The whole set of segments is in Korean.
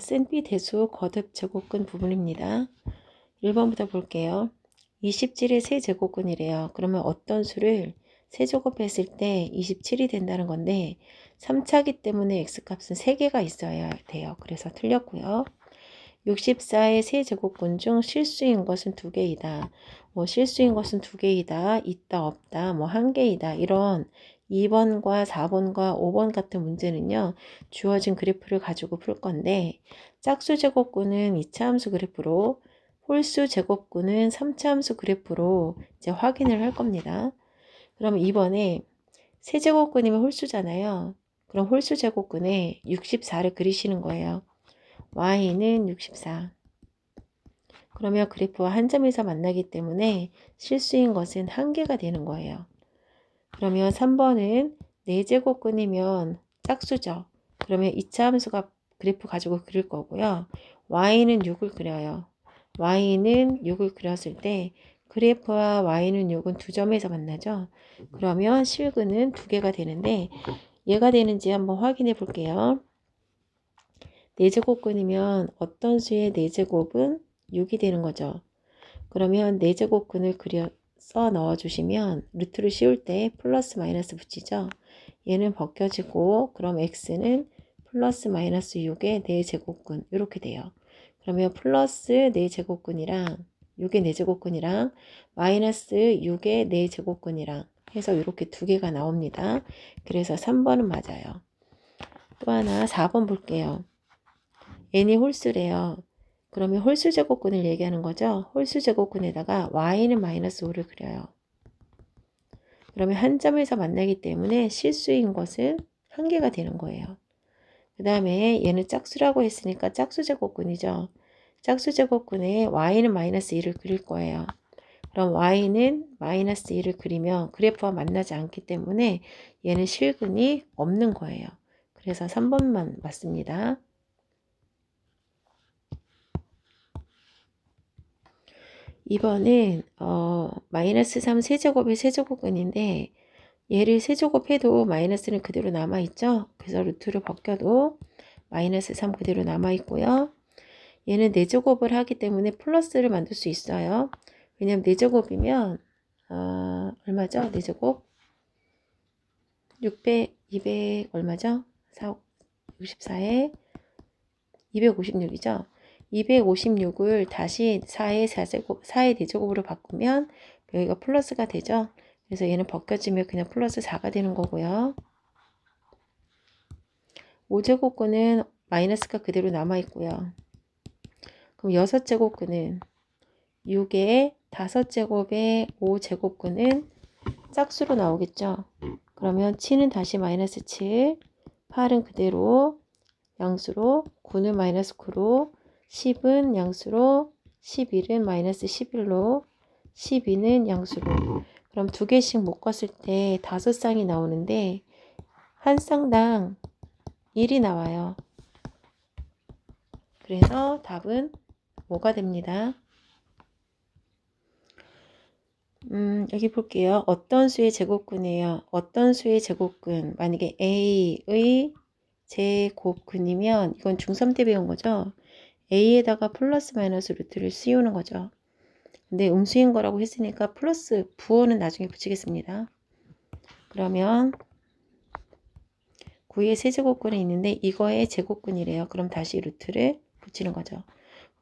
센비 대수 거듭 제곱근 부분입니다. 1번부터 볼게요. 27의 세제곱근이래요. 그러면 어떤 수를 세제곱했을 때 27이 된다는 건데 3차기 때문에 x값은 3개가 있어야 돼요. 그래서 틀렸고요. 64의 세제곱근 중 실수인 것은 2개이다. 실수인 것은 2개이다. 있다 없다. 1개이다. 이런 2번과 4번과 5번 같은 문제는요. 주어진 그래프를 가지고 풀 건데 짝수 제곱근은 2차 함수 그래프로 홀수 제곱근은 3차 함수 그래프로 이제 확인을 할 겁니다. 그럼 이번에 세제곱근이면 홀수잖아요. 그럼 홀수 제곱근에 64를 그리시는 거예요. y는 64. 그러면 그래프와 한 점에서 만나기 때문에 실수인 것은 1개가 되는 거예요. 그러면 3번은 4제곱근이면 짝수죠. 그러면 2차 함수가 그래프 가지고 그릴 거고요. y는 6을 그려요. y는 6을 그렸을 때 그래프와 y는 6은 두 점에서 만나죠. 그러면 실근은 2개가 되는데 얘가 되는지 한번 확인해 볼게요. 4제곱근이면 어떤 수의 4제곱은 6이 되는 거죠. 그러면 4제곱근을 써 넣어주시면 루트를 씌울 때 플러스 마이너스 붙이죠. 얘는 벗겨지고 그럼 x는 플러스 마이너스 6의 4제곱근 이렇게 돼요. 그러면 플러스 4제곱근이랑 6의 4제곱근이랑 마이너스 6의 4제곱근이랑 해서 이렇게 두 개가 나옵니다. 그래서 3번은 맞아요. 또 하나 4번 볼게요. n이 홀수래요. 그러면 홀수 제곱근을 얘기하는 거죠. 홀수 제곱근에다가 y는 마이너스 5를 그려요. 그러면 한 점에서 만나기 때문에 실수인 것은 1개가 되는 거예요. 그 다음에 얘는 짝수라고 했으니까 짝수 제곱근이죠. 짝수 제곱근에 y는 마이너스 1을 그릴 거예요. 그럼 y는 마이너스 1을 그리면 그래프와 만나지 않기 때문에 얘는 실근이 없는 거예요. 그래서 3번만 맞습니다. 2번은 마이너스 3 세제곱의 세제곱근인데 얘를 세제곱해도 마이너스는 그대로 남아있죠. 그래서 루트를 벗겨도 마이너스 3 그대로 남아있고요. 얘는 4제곱을 하기 때문에 플러스를 만들 수 있어요. 왜냐면 4제곱이면 얼마죠? 4제곱 600, 200 얼마죠? 4, 64에 256이죠. 256을 다시 4의 4제곱, 4의 4제곱으로 바꾸면 여기가 플러스가 되죠. 그래서 얘는 벗겨지면 그냥 플러스 4가 되는 거고요. 5제곱근은 마이너스가 그대로 남아있고요. 그럼 6제곱근은 6의 5제곱의 5제곱근은 짝수로 나오겠죠. 그러면 7은 다시 마이너스 7, 8은 그대로 양수로, 9는 마이너스 9로, 10은 양수로, 11은 마이너스 11로, 12는 양수로. 그럼 두 개씩 묶었을 때 5쌍이 나오는데 한 쌍당 1이 나와요. 그래서 답은 뭐가 됩니다. 여기 볼게요. 어떤 수의 제곱근이에요. 어떤 수의 제곱근. 만약에 A의 제곱근이면 이건 중3 때 배운 거죠. A에다가 플러스 마이너스 루트를 씌우는 거죠. 근데 음수인 거라고 했으니까 플러스 부호는 나중에 붙이겠습니다. 그러면 9의 세제곱근이 있는데 이거의 제곱근이래요. 그럼 다시 루트를 붙이는 거죠.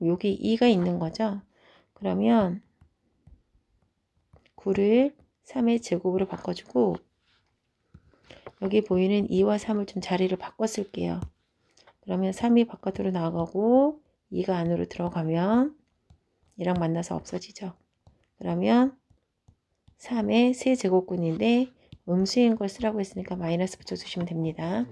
여기 2가 있는 거죠. 그러면 9를 3의 제곱으로 바꿔주고 여기 보이는 2와 3을 좀 자리를 바꿔 쓸게요. 그러면 3이 바깥으로 나가고 2가 안으로 들어가면 얘랑 만나서 없어지죠. 그러면 3의 세제곱근인데 음수인 걸 쓰라고 했으니까 마이너스 붙여주시면 됩니다.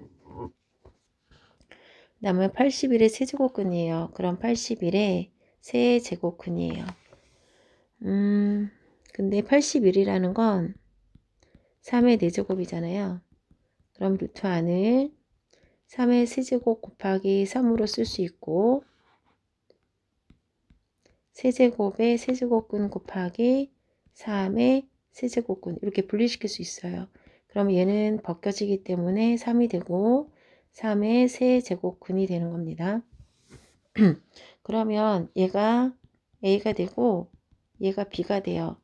그 다음에 81의 세제곱근이에요. 그럼 81의 세제곱근이에요. 근데 81이라는 건 3의 4제곱이잖아요. 그럼 루트 안을 3의 세제곱 곱하기 3으로 쓸 수 있고 세제곱의 세제곱근 곱하기 3의 세제곱근 이렇게 분리시킬 수 있어요. 그럼 얘는 벗겨지기 때문에 3이 되고 3의 세제곱근이 되는 겁니다. 그러면 얘가 A가 되고 얘가 B가 돼요.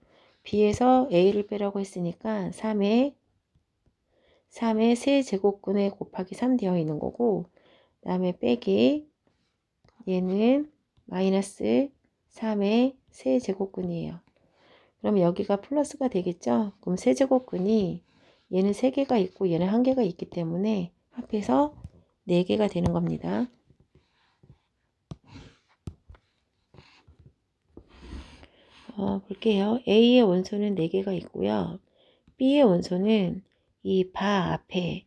B에서 A를 빼라고 했으니까 3의 세제곱근에 곱하기 3 되어 있는 거고, 그 다음에 빼기 얘는 마이너스 3의 세제곱근이에요. 그럼 여기가 플러스가 되겠죠? 그럼 세제곱근이 얘는 3개가 있고 얘는 1개가 있기 때문에 합해서 4개가 되는 겁니다. 볼게요. A의 원소는 4개가 있고요. B의 원소는 이 바 앞에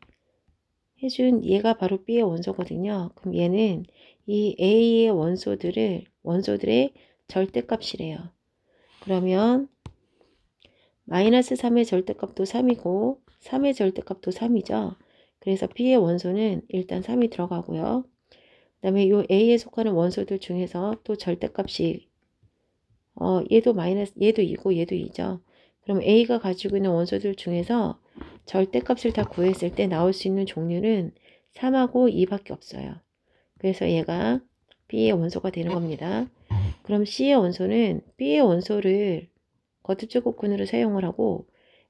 해준 얘가 바로 B의 원소거든요. 그럼 얘는 이 A의 원소들의 절대값이래요. 그러면 마이너스 3의 절대값도 3이고 3의 절대값도 3이죠. 그래서 B의 원소는 일단 3이 들어가고요. 그 다음에 이 A에 속하는 원소들 중에서 또 절대값이 얘도 2고 얘도 2죠. 그럼 A가 가지고 있는 원소들 중에서 절대값을 다 구했을 때 나올 수 있는 종류는 3하고 2밖에 없어요. 그래서 얘가 B의 원소가 되는 겁니다. 그럼 C의 원소는 B의 원소를 거듭제곱근으로 사용을 하고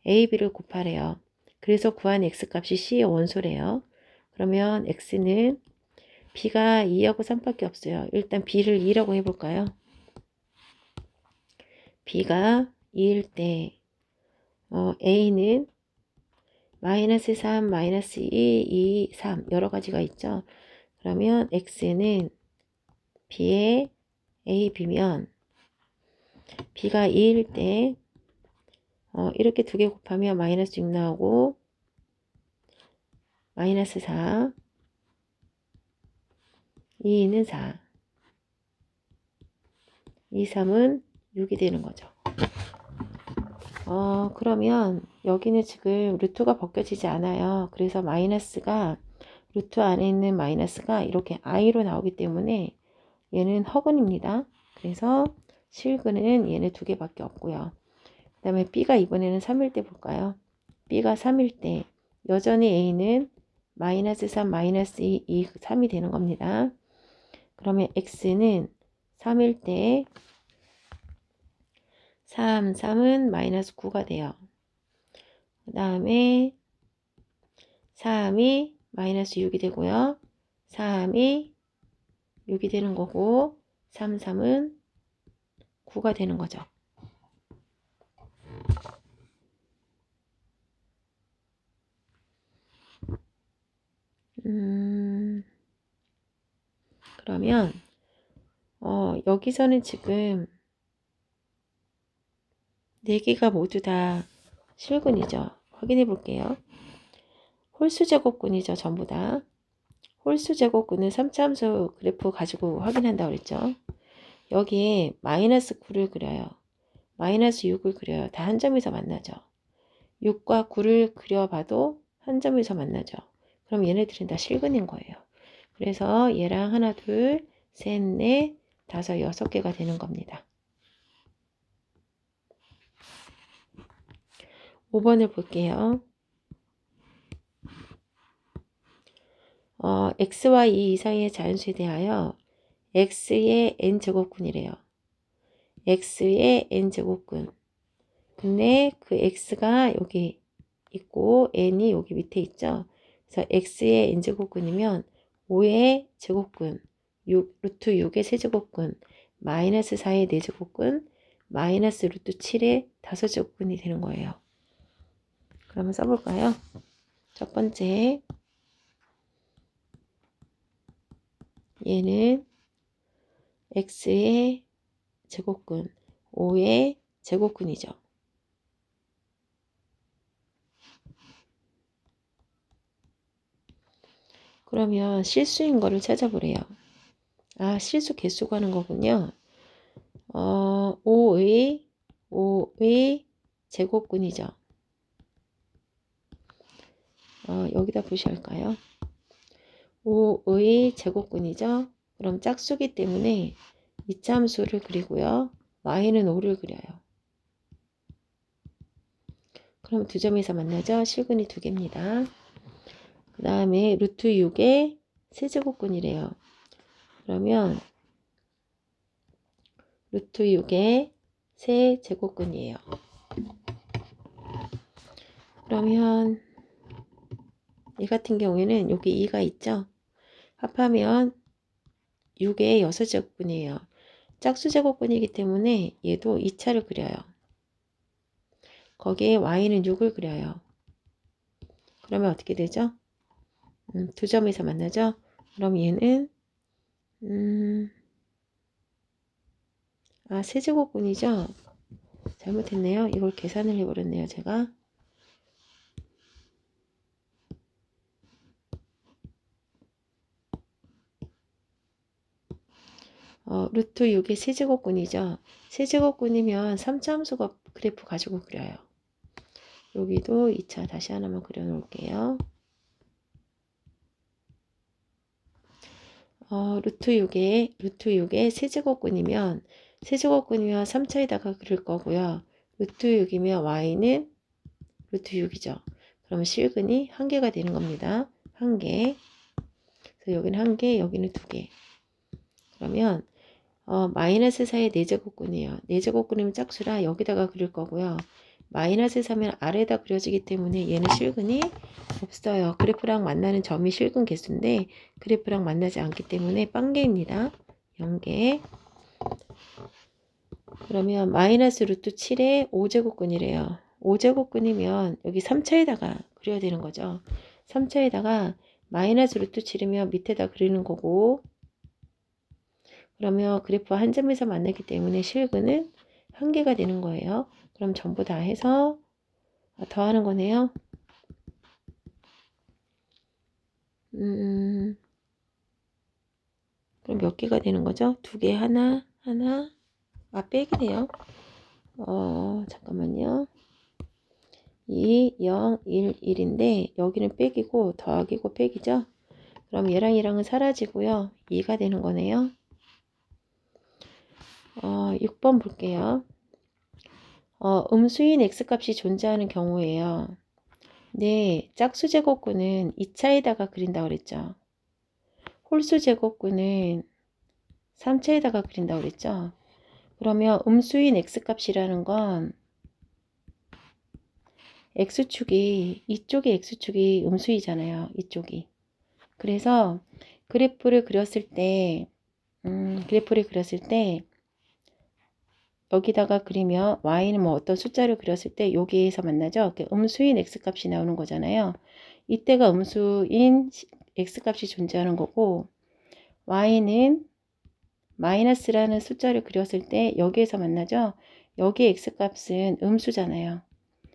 A, B를 곱하래요. 그래서 구한 X값이 C의 원소래요. 그러면 X는 B가 2하고 3밖에 없어요. 일단 B를 2라고 해볼까요? B가 2일 때 A는 마이너스 3, 마이너스 2, 2, 3 여러 가지가 있죠. 그러면 X는 B의 A, B면 B가 2일 때 이렇게 2개 곱하면 마이너스 6 나오고 마이너스 4 2는 4 2, 3은 6이 되는 거죠. 그러면 여기는 지금 루트가 벗겨지지 않아요. 그래서 마이너스가 루트 안에 있는 마이너스가 이렇게 i로 나오기 때문에 얘는 허근입니다. 그래서 실근은 얘는 2개밖에 없고요. 그 다음에 B가 이번에는 3일 때 볼까요? B가 3일 때 여전히 A는 마이너스 3, 마이너스 2, 3이 되는 겁니다. 그러면 X는 3일 때 3은 마이너스 9가 돼요. 그 다음에 3이 마이너스 6이 되고요. 3이 6이 되는 거고 3은 9가 되는 거죠. 그러면 여기서는 지금 4개가 모두 다 실근이죠. 확인해 볼게요. 홀수 제곱근이죠. 전부 다. 홀수 제곱근은 3차 함수 그래프 가지고 확인한다고 그랬죠. 여기에 마이너스 9를 그려요. 마이너스 6을 그려요. 다 한 점에서 만나죠. 6과 9를 그려봐도 한 점에서 만나죠. 그럼 얘네들은 다 실근인 거예요. 그래서 얘랑 하나, 둘, 셋, 넷, 다섯, 6개가 되는 겁니다. 5번을 볼게요. x와 2 이상의 자연수에 대하여 x의 n제곱근이래요. x의 n제곱근. 근데 그 x가 여기 있고 n이 여기 밑에 있죠. 그래서 x의 n제곱근이면 5의 제곱근, 루트 6의 세제곱근, 마이너스 4의 4제곱근, 마이너스 루트 7의 5제곱근이 되는 거예요. 그러면 써볼까요? 첫 번째, 얘는 x의 제곱근, 5의 제곱근이죠. 그러면 실수인 거를 찾아보래요. 아, 실수 개수 구하는 거군요. 5의 제곱근이죠. 여기다 표시할까요? 5의 제곱근이죠. 그럼 짝수기 때문에 이차 함수를 그리고요. y는 5를 그려요. 그럼 두 점에서 만나죠. 실근이 2개입니다. 그 다음에 루트 6의 세제곱근이래요. 그러면 루트 6의 세제곱근이에요. 그러면 이 같은 경우에는 여기 2가 있죠. 합하면 6의 6제곱근이에요. 짝수제곱근이기 때문에 얘도 2차를 그려요. 거기에 y는 6을 그려요. 그러면 어떻게 되죠? 두 점에서 만나죠? 그럼 얘는 세제곱근이죠? 잘못했네요. 이걸 계산을 해버렸네요, 제가. 루트 6의 세제곱근이죠. 세제곱근이면 3차 함수 그래프 가지고 그려요. 여기도 2차 다시 하나만 그려 놓을게요. 루트 6의 세제곱근이면 3차에다가 그릴 거고요. 루트 6이면 y는 루트 6이죠. 그러면 실근이 1개가 되는 겁니다. 1개. 그래서 여기는 1개, 여기는 2개. 그러면 마이너스 4의 4제곱근이에요. 4제곱근이면 짝수라 여기다가 그릴 거고요. 마이너스 3은 아래에다 그려지기 때문에 얘는 실근이 없어요. 그래프랑 만나는 점이 실근 개수인데 그래프랑 만나지 않기 때문에 빵개입니다. 0개. 그러면 마이너스 루트 7의 5제곱근이래요. 5제곱근이면 여기 3차에다가 그려야 되는 거죠. 3차에다가 마이너스 루트 7이면 밑에다 그리는 거고, 그러면 그래프와 한 점에서 만나기 때문에 실근은 1개가 되는 거예요. 그럼 전부 다 해서 더하는 거네요. 그럼 몇 개가 되는 거죠? 2개, 하나, 빼기네요. 잠깐만요. 2, 0, 1, 1인데 여기는 빼기고 더하기고 빼기죠? 그럼 얘랑 얘랑은 사라지고요. 2가 되는 거네요. 6번 볼게요. 음수인 x값이 존재하는 경우에요. 네, 짝수제곱근은 2차에다가 그린다고 그랬죠. 홀수제곱근은 3차에다가 그린다고 그랬죠. 그러면 음수인 x값이라는 건 x축이, 이쪽이 x축이 음수이잖아요. 이쪽이. 그래서 그래프를 그렸을 때 여기다가 그리면 y는 뭐 어떤 숫자를 그렸을 때 여기에서 만나죠. 음수인 x값이 나오는 거잖아요. 이때가 음수인 x값이 존재하는 거고, y는 마이너스라는 숫자를 그렸을 때 여기에서 만나죠. 여기 x값은 음수잖아요.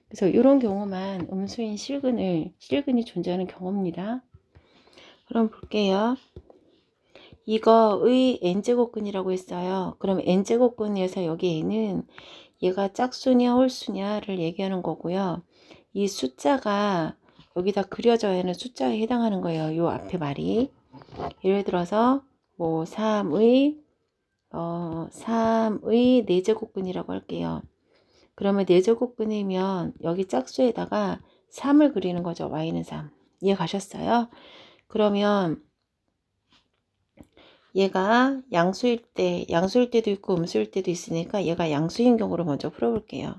그래서 이런 경우만 음수인 실근이 존재하는 경우입니다. 그럼 볼게요. 이거의 n제곱근이라고 했어요. 그럼 n제곱근에서 여기 n은 얘가 짝수냐 홀수냐를 얘기하는 거고요. 이 숫자가 여기다 그려져야 하는 숫자에 해당하는 거예요. 요 앞에 말이. 예를 들어서 뭐 3의 4제곱근이라고 할게요. 그러면 4제곱근이면 여기 짝수에다가 3을 그리는 거죠. y는 3. 이해 가셨어요? 그러면 얘가 양수일 때도 있고 음수일 때도 있으니까 얘가 양수인 경우로 먼저 풀어볼게요.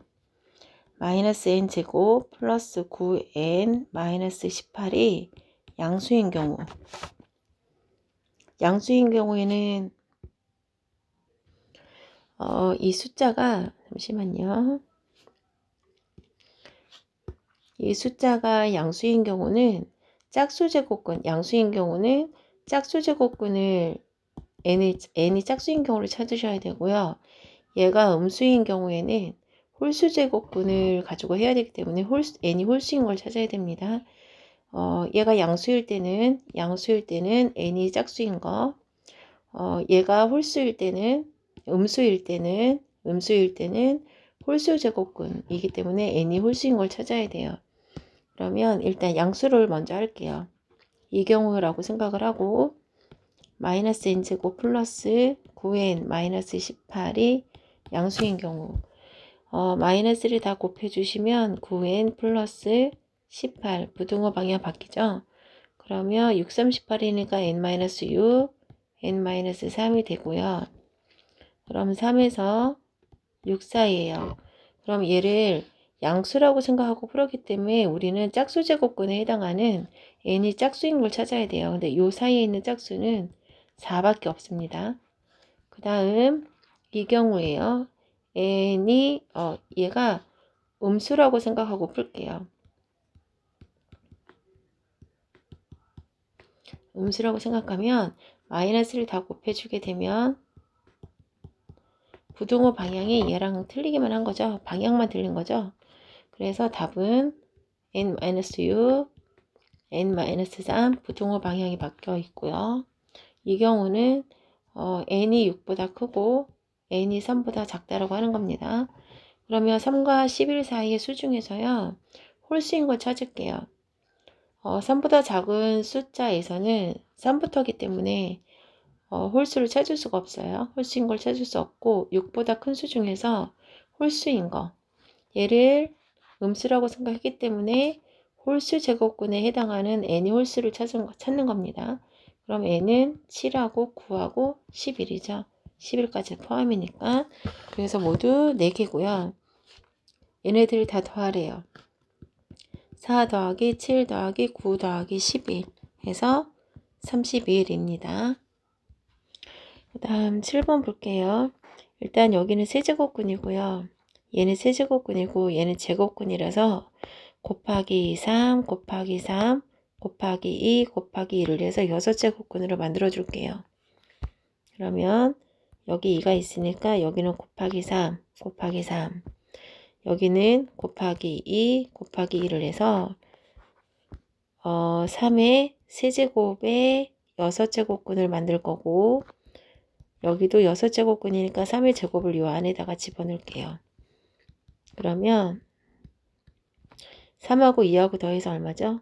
마이너스 n제곱 플러스 9n 마이너스 18이 양수인 경우에는 이 숫자가 잠시만요. 이 숫자가 양수인 경우는 양수인 경우는 짝수제곱근을 n이 짝수인 경우를 찾으셔야 되고요. 얘가 음수인 경우에는 홀수제곱근을 가지고 해야 되기 때문에 n이 홀수인 걸 찾아야 됩니다. 얘가 양수일 때는 n이 짝수인 거, 얘가 음수일 때는 홀수제곱근이기 때문에 n이 홀수인 걸 찾아야 돼요. 그러면 일단 양수를 먼저 할게요. 이 경우라고 생각을 하고 마이너스 n제곱 플러스 9n 마이너스 18이 양수인 경우, 마이너스를 다 곱해주시면 9n 플러스 18 부등호 방향 바뀌죠. 그러면 6, 3, 18이니까 n-6 n-3이 되고요. 그럼 3에서 6 사이에요. 그럼 얘를 양수라고 생각하고 풀었기 때문에 우리는 짝수 제곱근에 해당하는 n이 짝수인 걸 찾아야 돼요. 근데 요 사이에 있는 짝수는 4밖에 없습니다. 그 다음 이 경우에요. n이 얘가 음수라고 생각하고 풀게요. 음수라고 생각하면 마이너스를 다 곱해주게 되면 부등호 방향이 얘랑 틀리기만 한 거죠. 방향만 틀린 거죠. 그래서 답은 n-6, n-3 부등호 방향이 바뀌어 있고요. 이 경우는 n이 6보다 크고 n이 3보다 작다라고 하는 겁니다. 그러면 3과 11 사이의 수 중에서요. 홀수인 걸 찾을게요. 3보다 작은 숫자에서는 3부터기 때문에 홀수를 찾을 수가 없어요. 홀수인 걸 찾을 수 없고 6보다 큰 수 중에서 홀수인 거 얘를 음수라고 생각했기 때문에 홀수 제곱근에 해당하는 n의 홀수를 찾는 겁니다. 그럼 n은 7하고 9하고 11이죠. 11까지 포함이니까. 그래서 모두 4개고요. 얘네들 다 더하래요. 4 더하기 7 더하기 9 더하기 11 해서 31입니다. 그 다음 7번 볼게요. 일단 여기는 세제곱근이고요. 얘는 세제곱근이고 얘는 제곱근이라서 곱하기 3 곱하기 3 곱하기 2 곱하기 1을 해서 6제곱근으로 만들어 줄게요. 그러면 여기 2가 있으니까 여기는 곱하기 3 곱하기 3 여기는 곱하기 2 곱하기 1을 해서 3의 세제곱에 6제곱근을 만들 거고 여기도 6제곱근이니까 3의 제곱을 이 안에다가 집어넣을게요. 그러면 3하고 2하고 더해서 얼마죠?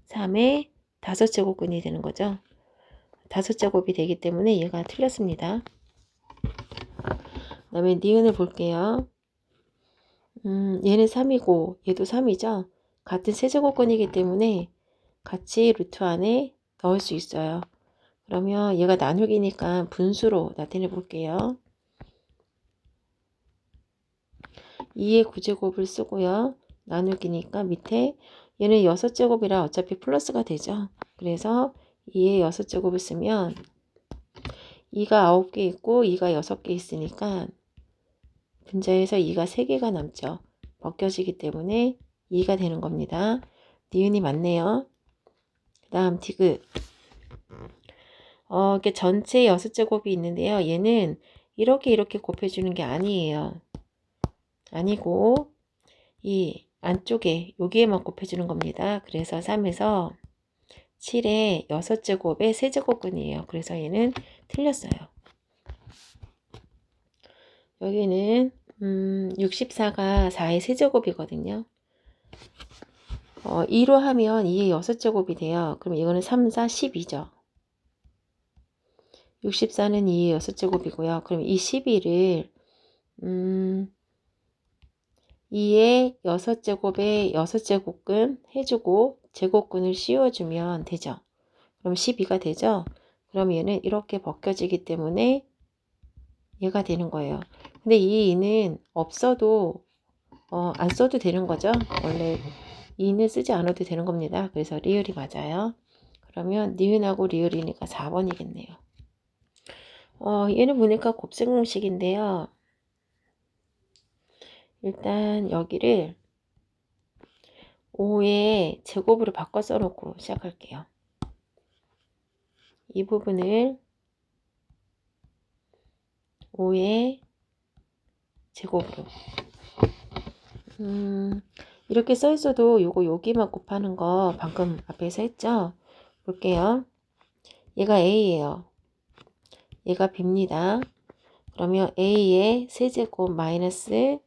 3의 5제곱근이 되는 거죠. 5제곱이 되기 때문에 얘가 틀렸습니다. 그 다음에 니은을 볼게요. 얘는 3이고 얘도 3이죠. 같은 세제곱근이기 때문에 같이 루트 안에 넣을 수 있어요. 그러면 얘가 나누기니까 분수로 나타내 볼게요. 2의 9제곱을 쓰고요. 나누기니까 밑에 얘는 6제곱이라 어차피 플러스가 되죠. 그래서 2의 6제곱을 쓰면 2가 9개 있고 2가 6개 있으니까 분자에서 2가 3개가 남죠. 벗겨지기 때문에 2가 되는 겁니다. 니은이 맞네요. 그 다음 디귿. 이렇게 전체 6제곱이 있는데요. 얘는 이렇게 곱해주는 게 아니에요. 아니고 이 안쪽에 여기에만 곱해주는 겁니다. 그래서 3에서 7의 6제곱의 세제곱근이에요. 그래서 얘는 틀렸어요. 여기는 64가 4의 세제곱이거든요. 2로 하면 2의 6제곱이 돼요. 그럼 이거는 3, 4, 12죠. 64는 2의 6제곱이고요. 그럼 이 12를 2의 6제곱에 6제곱근 해주고 제곱근을 씌워주면 되죠. 그럼 12가 되죠. 그럼 얘는 이렇게 벗겨지기 때문에 얘가 되는 거예요. 근데 이 2는 없어도 안 써도 되는 거죠. 원래 2는 쓰지 않아도 되는 겁니다. 그래서 리을이 맞아요. 그러면 니은하고 리을이니까 4번이겠네요. 얘는 보니까 곱셈 공식인데요. 일단 여기를 5의 제곱으로 바꿔 써놓고 시작할게요. 이 부분을 5의 제곱으로 이렇게 써 있어도 요거 여기만 곱하는 거 방금 앞에서 했죠? 볼게요. 얘가 A예요. 얘가 B입니다. 그러면 A의 세제곱 마이너스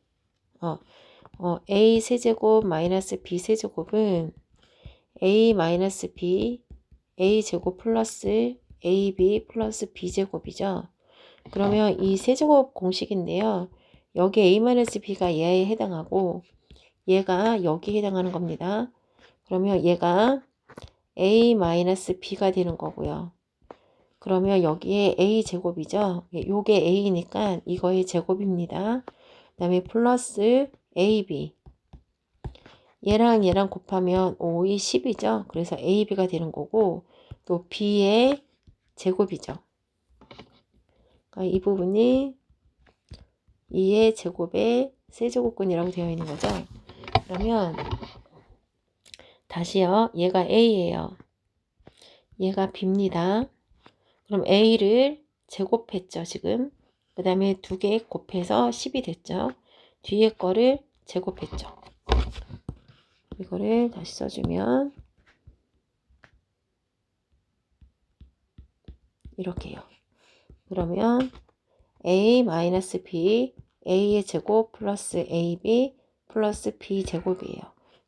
A 세제곱 마이너스 B 세제곱은 A 마이너스 B A 제곱 플러스 AB 플러스 B 제곱이죠. 그러면 이 세제곱 공식인데요. 여기 A-B가 얘에 해당하고 얘가 여기에 해당하는 겁니다. 그러면 얘가 A-B가 되는 거고요. 그러면 여기에 a제곱이죠. 요게 a니까 이거의 제곱입니다. 그 다음에 플러스 ab. 얘랑 얘랑 곱하면 5, 2, 10이죠. 그래서 ab가 되는 거고, 또 b의 제곱이죠. 그러니까 이 부분이 2의 제곱의 세제곱근이라고 되어 있는 거죠. 그러면 다시요. 얘가 a예요. 얘가 b입니다. 그럼 a를 제곱했죠, 지금. 그 다음에 2개 곱해서 10이 됐죠. 뒤에 거를 제곱했죠. 이거를 다시 써주면 이렇게요. 그러면 a-b, a의 제곱 플러스 ab 플러스 b 제곱이에요.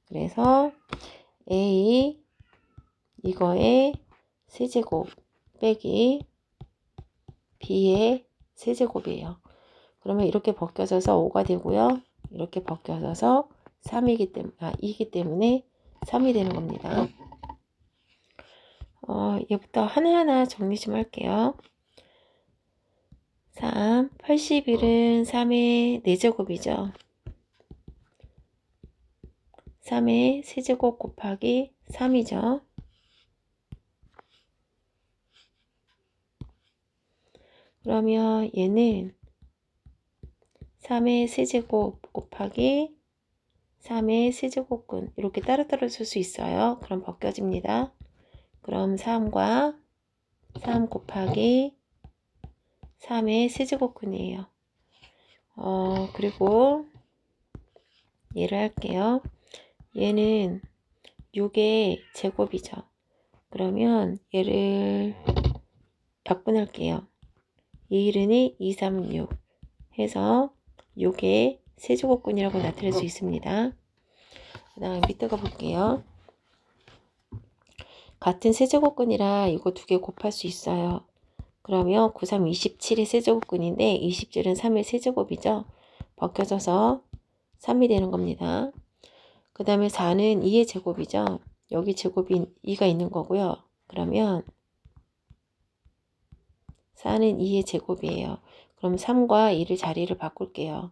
그래서 a 이거의 세제곱 빼기 b의 세제곱이에요. 그러면 이렇게 벗겨져서 5가 되고요. 이렇게 벗겨져서 2이기 때문에 3이 되는 겁니다. 얘부터 하나하나 정리 좀 할게요. 81은 3의 4제곱이죠. 3의 세제곱 곱하기 3이죠. 그러면 얘는 3의 세제곱 곱하기 3의 세제곱근 이렇게 따로따로 쓸 수 있어요. 그럼 벗겨집니다. 그럼 3과 3 곱하기 3의 세제곱근이에요. 그리고 얘를 할게요. 얘는 6의 제곱이죠. 그러면 얘를 약분할게요. 2, 2, 3, 6 해서 6의 세제곱근이라고 나타낼 수 있습니다. 그 다음에 밑에 가 볼게요. 같은 세제곱근이라 이거 2개 곱할 수 있어요. 그러면 9, 3, 27의 세제곱근인데 27은 3의 세제곱이죠. 벗겨져서 3이 되는 겁니다. 그 다음에 4는 2의 제곱이죠. 여기 제곱이 2가 있는 거고요. 그러면 4는 2의 제곱이에요. 그럼 3과 2를 자리를 바꿀게요.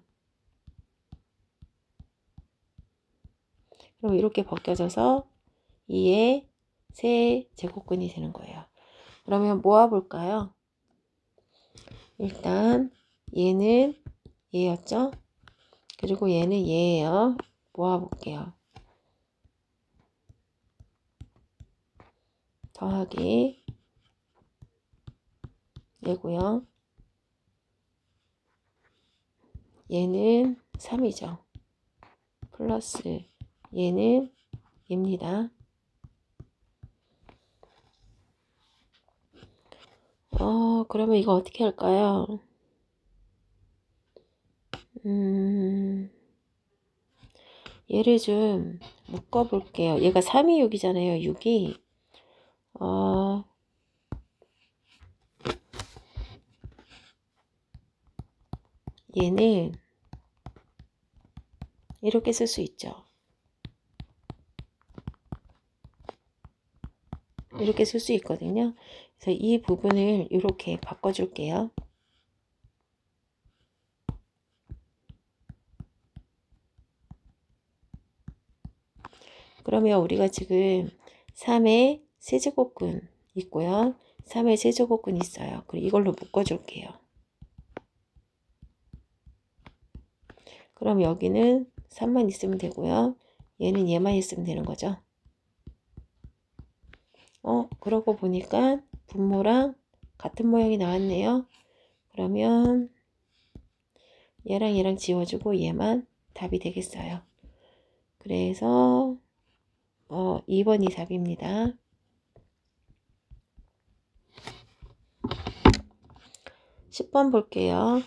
그럼 이렇게 벗겨져서 2의 세제곱근이 되는 거예요. 그러면 모아볼까요? 일단 얘는 얘였죠? 그리고 얘는 얘예요. 모아볼게요. 더하기 얘고요. 얘는 3이죠. 플러스 얘는 얘입니다. 그러면 이거 어떻게 할까요? 얘를 좀 묶어볼게요. 얘가 3이 6이잖아요. 6이 얘는 이렇게 쓸 수 있죠. 이렇게 쓸 수 있거든요. 그래서 이 부분을 이렇게 바꿔줄게요. 그러면 우리가 지금 3의 세제곱근 있고요. 3의 세제곱근 있어요. 그리고 이걸로 묶어줄게요. 그럼 여기는 3만 있으면 되고요. 얘는 얘만 있으면 되는 거죠. 그러고 보니까 분모랑 같은 모양이 나왔네요. 그러면 얘랑 얘랑 지워주고 얘만 답이 되겠어요. 그래서 2번이 답입니다. 10번 볼게요.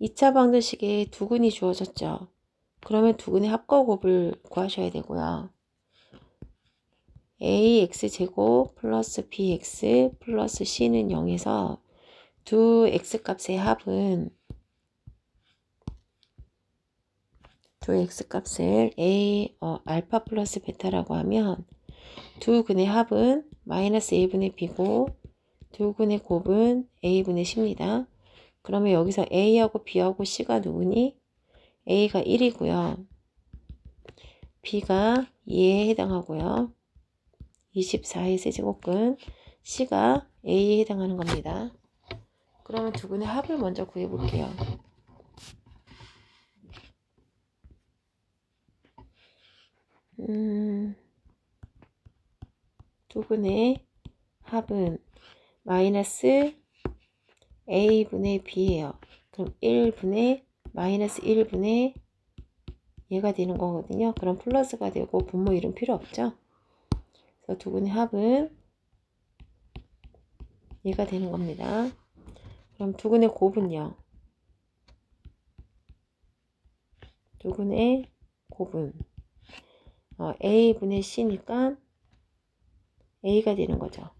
2차 방정식에 두근이 주어졌죠. 그러면 두근의 합과 곱을 구하셔야 되고요. ax제곱 플러스 bx 플러스 c는 0에서 두 x값의 합은 두 x값을 알파 플러스 베타라고 하면 두 근의 합은 마이너스 1분의 b고 두근의 곱은 A분의 C입니다. 그러면 여기서 A하고 B하고 C가 누구니? A가 1이고요. B가 2에 해당하고요. 24의 세제곱근, C가 A에 해당하는 겁니다. 그러면 두근의 합을 먼저 구해볼게요. 두근의 합은 마이너스 A분의 B예요. 그럼 1분의 마이너스 1분의 얘가 되는 거거든요. 그럼 플러스가 되고 분모 이름 필요 없죠. 그래서 두근의 합은 얘가 되는 겁니다. 그럼 두근의 곱은요. 두근의 곱은 A분의 C니까 A가 되는 거죠.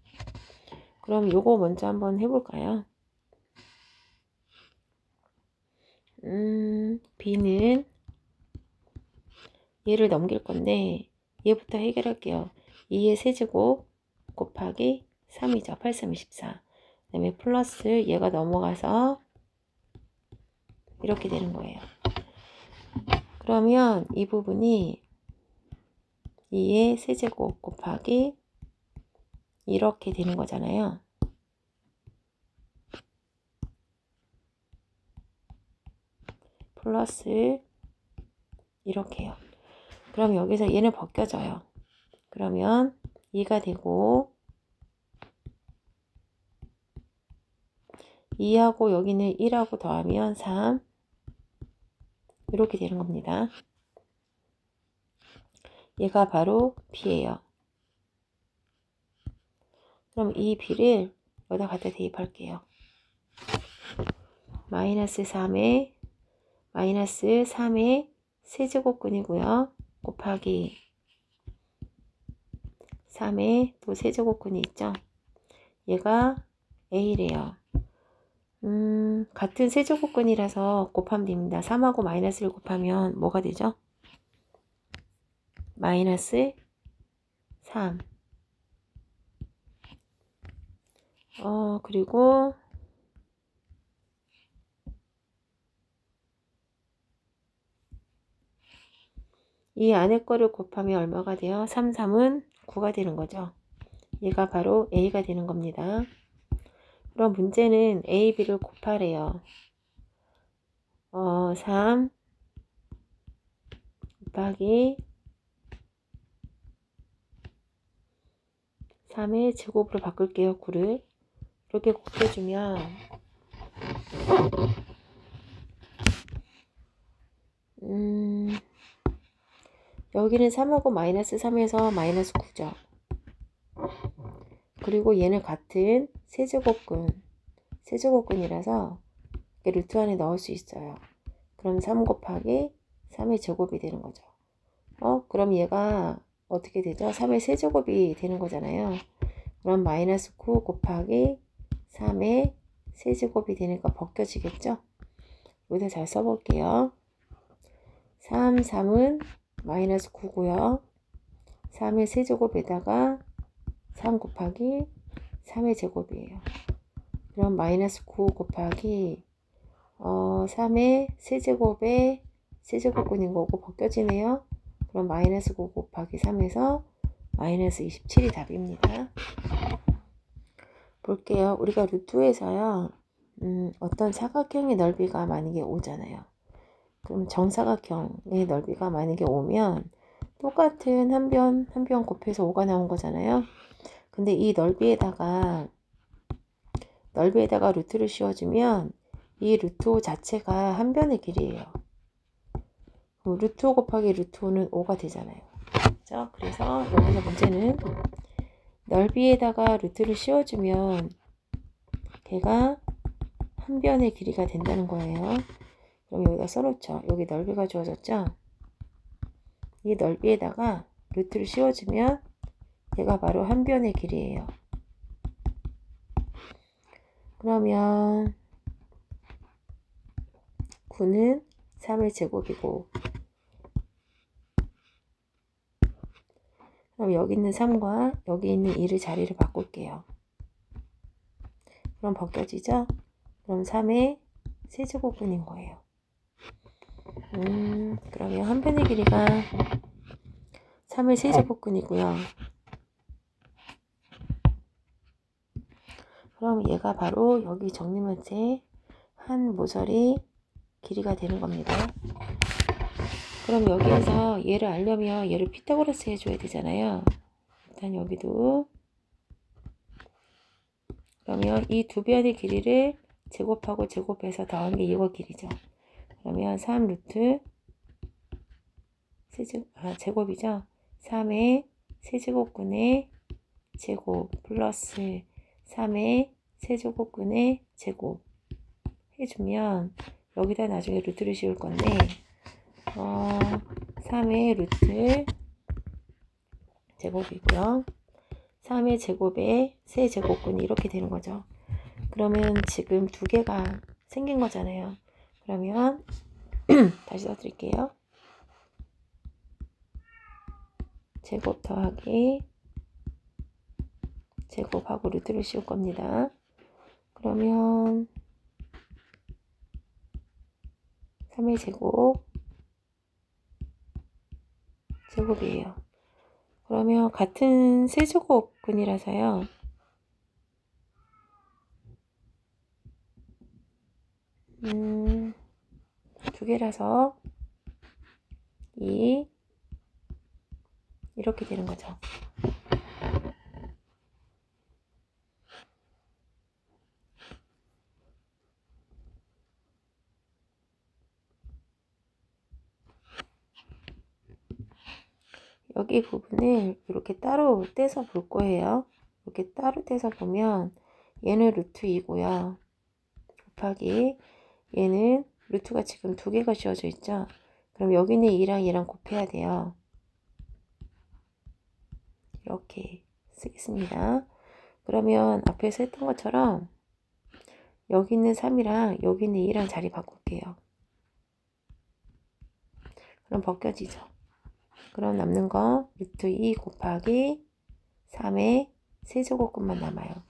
그럼 요거 먼저 한번 해볼까요? B는 얘를 넘길 건데 얘부터 해결할게요. 2의 세제곱 곱하기 3이죠. 8, 3, 24. 그 다음에 플러스 얘가 넘어가서 이렇게 되는 거예요. 그러면 이 부분이 2의 세제곱 곱하기 이렇게 되는 거잖아요. 플러스 이렇게요. 그럼 여기서 얘는 벗겨져요. 그러면 2가 되고 2하고 여기는 1하고 더하면 3 이렇게 되는 겁니다. 얘가 바로 B예요. 그럼 이 B를 여기다 갖다 대입할게요. 마이너스 3의 세제곱근이고요. 곱하기 3의 또 세제곱근이 있죠. 얘가 A래요. 같은 세제곱근이라서 곱하면 됩니다. 3하고 마이너스를 곱하면 뭐가 되죠? 마이너스 3. 그리고 이 안에 거를 곱하면 얼마가 돼요? 3, 3은 9가 되는 거죠. 얘가 바로 A가 되는 겁니다. 그럼 문제는 A, B를 곱하래요. 3 곱하기 3의 제곱으로 바꿀게요. 9를 이렇게 곱해주면 여기는 3하고 마이너스 3에서 마이너스 9죠. 그리고 얘는 같은 세제곱근이라서 루트 안에 넣을 수 있어요. 그럼 3 곱하기 3의 제곱이 되는 거죠. 그럼 얘가 어떻게 되죠? 3의 세제곱이 되는 거잖아요. 그럼 마이너스 9 곱하기 3의 세제곱이 되니까 벗겨지겠죠? 여기다 잘 써볼게요. 3은 마이너스 9고요. 3의 세제곱에다가 3 곱하기 3의 제곱이에요. 그럼 마이너스 9 곱하기 3의 세제곱의 세제곱근인 거고 벗겨지네요. 그럼 마이너스 9 곱하기 3에서 마이너스 27이 답입니다. 볼게요. 우리가 루트에서요. 어떤 사각형의 넓이가 만약에 오잖아요. 그럼 정사각형의 넓이가 만약에 오면 똑같은 한 변 곱해서 5가 나온 거잖아요. 근데 이 넓이에다가 루트를 씌워주면 이 루트 5 자체가 한 변의 길이에요. 그럼 루트 5 곱하기 루트 5는 5가 되잖아요. 그렇죠? 그래서 여기서 문제는 넓이에다가 루트를 씌워주면 걔가 한 변의 길이가 된다는 거예요. 그럼 여기다 써놓죠. 여기 넓이가 주어졌죠? 이 넓이에다가 루트를 씌워주면 얘가 바로 한 변의 길이에요. 그러면 9는 3의 제곱이고 그럼 여기 있는 3과 여기 있는 2를 자리를 바꿀게요. 그럼 벗겨지죠? 그럼 3의 세제곱근인 거예요. 그러면 한 변의 길이가 3의 세제곱근이고요. 그럼 얘가 바로 여기 정리면체 한 모서리 길이가 되는 겁니다. 그럼 여기에서 얘를 알려면 얘를 피타고라스 해줘야 되잖아요. 일단 여기도 그러면 이 두 변의 길이를 제곱하고 제곱해서 더한 게 이거 길이죠. 그러면 3 루트 제곱이죠. 3의 세제곱근의 제곱 플러스 3의 세제곱근의 제곱 해주면 여기다 나중에 루트를 씌울 건데 3의 루트 제곱이고요. 3의 제곱에 세제곱근이 이렇게 되는 거죠. 그러면 지금 두 개가 생긴 거잖아요. 그러면 다시 써드릴게요. 제곱 더하기 제곱하고 루트를 씌울 겁니다. 그러면 3의 제곱이에요. 그러면 같은 세제곱근이라서요. 두 개라서 이렇게 되는 거죠. 여기 부분을 이렇게 따로 떼서 볼 거예요. 이렇게 따로 떼서 보면 얘는 루트 2고요. 곱하기 얘는 루트가 지금 두 개가 씌워져 있죠. 그럼 여기는 2랑 얘랑 곱해야 돼요. 이렇게 쓰겠습니다. 그러면 앞에서 했던 것처럼 여기 있는 3이랑 여기 있는 2랑 자리 바꿀게요. 그럼 벗겨지죠. 그럼 남는 거 루트 2 곱하기 3의 세제곱근만 남아요.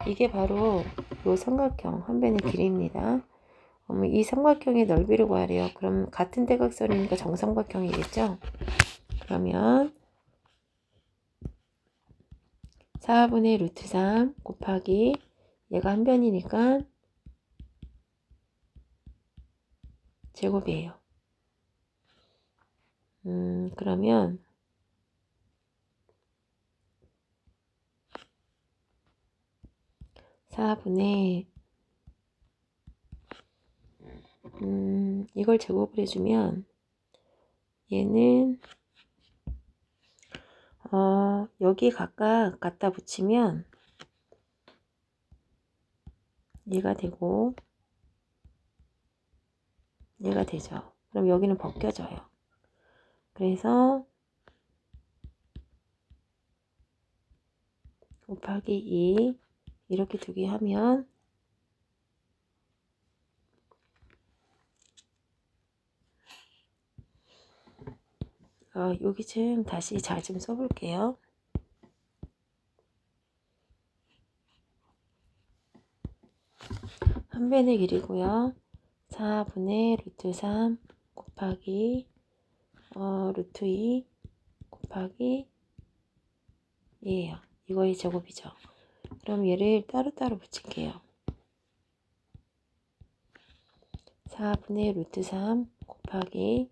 이게 바로 이 삼각형 한 변의 길이입니다. 이 삼각형의 넓이를 구하래요. 그럼 같은 대각선이니까 정삼각형이겠죠? 그러면 4분의 루트 3 곱하기 얘가 한 변이니까 제곱이에요. 그러면 4분의 이걸 제곱을 해주면 얘는 여기 각각 갖다 붙이면 얘가 되고 얘가 되죠. 그럼 여기는 벗겨져요. 그래서 곱하기 2 이렇게 두 개 하면 여기 좀 다시 잘 좀 써볼게요. 한 변의 길이고요. 4분의 루트 3 곱하기 루트 2 곱하기 얘예요. 이거의 제곱이죠. 그럼 얘를 따로따로 붙일게요. 4분의 루트 3 곱하기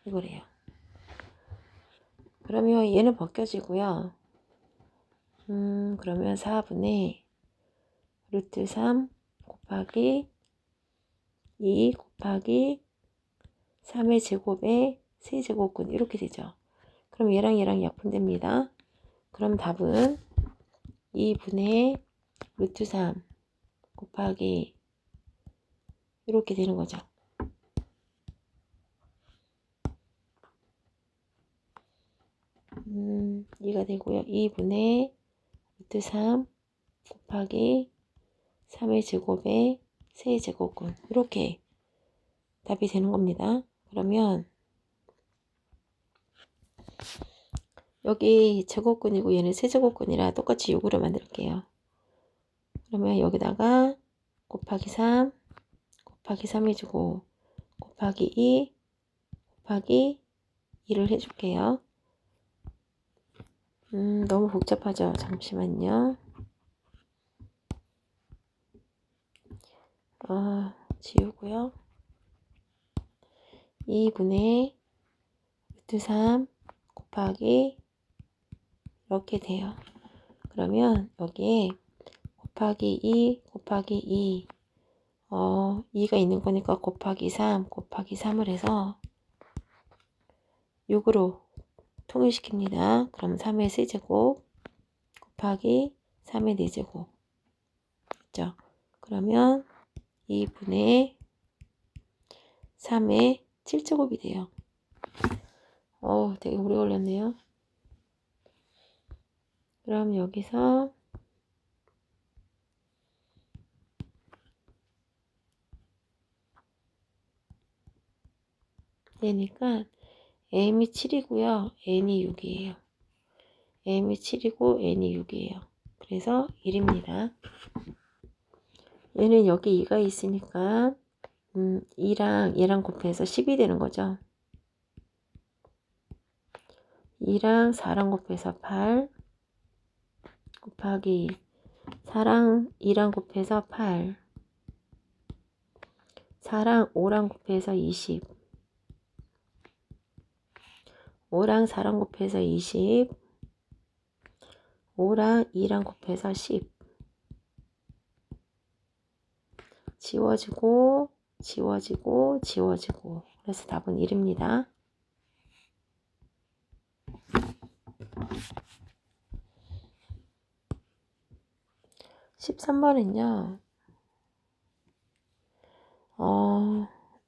이거래요. 그러면 얘는 벗겨지고요. 그러면 4분의 루트 3 곱하기 2 곱하기 3의 제곱에 세제곱근 이렇게 되죠. 그럼 얘랑 얘랑 약분됩니다. 그럼 답은 2분의 루트 3 곱하기 이렇게 되는 거죠. 이가 되고요. 2분의 루트 3 곱하기 3의 제곱에 세의 제곱근 이렇게 답이 되는 겁니다. 그러면 여기 제곱근이고 얘는 세제곱근이라 똑같이 6으로 만들게요. 그러면 여기다가 곱하기 3 곱하기 3 해주고 곱하기 2 곱하기 2를 해줄게요. 너무 복잡하죠? 잠시만요. 지우고요. 2분의 루트 3 곱하기 이렇게 돼요. 그러면 여기에 곱하기 2 곱하기 2 2가 있는 거니까 곱하기 3 곱하기 3을 해서 6으로 통일시킵니다. 그럼 3의 세제곱 곱하기 3의 4제곱 그죠? 그러면 2분의 3의 7제곱이 돼요. 되게 오래 걸렸네요. 그럼 여기서 되니까 m이 7이고요. n이 6이에요. m이 7이고 n이 6이에요. 그래서 1입니다. 얘는 여기 2가 있으니까 2랑 얘랑 곱해서 10이 되는 거죠. 2랑 4랑 곱해서 8 곱하기 4랑 2랑 곱해서 8 4랑 5랑 곱해서 20 5랑 4랑 곱해서 20 5랑 2랑 곱해서 10 지워지고 지워지고 지워지고 그래서 답은 1입니다. 13번은요.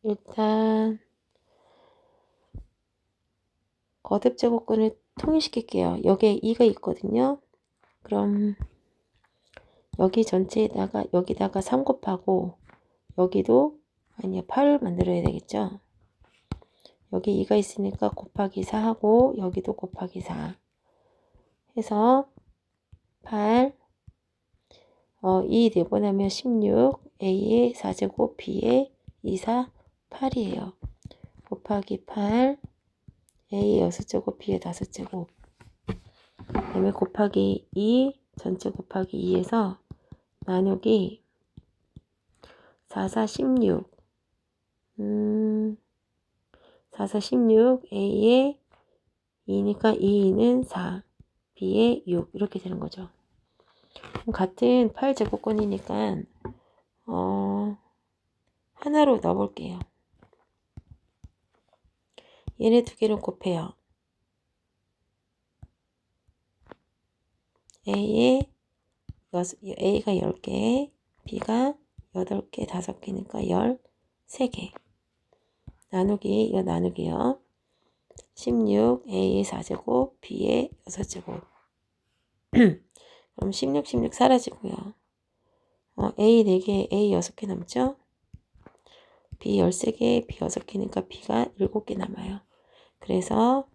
일단 거듭 제곱근을 통일시킬게요. 여기에 2가 있거든요. 그럼 여기 전체에다가 여기다가 3 곱하고 여기도 아니요 8을 만들어야 되겠죠. 여기 2가 있으니까 곱하기 4 하고 여기도 곱하기 4 해서 8 2 내보내면 16 A의 4제곱 B의 2, 4, 8이에요. 곱하기 8 A의 6제곱 B의 5제곱 그 다음에 곱하기 2 전체 곱하기 2에서 나누기 4, 4, 16 4, 4, 16 A의 2니까 2는 4 B의 6 이렇게 되는 거죠. 같은 8제곱근이니까 하나로 넣어볼게요. 얘네 두 개를 곱해요. A가 10개, B가 8개, 5개니까 13개. 나누기, 이거 나누기요. 16, A의 4제곱, B의 6제곱. 그럼 16, 16 사라지고요. A 4개, A 6개 남죠? B 13개, B 6개니까 B가 7개 남아요. 그래서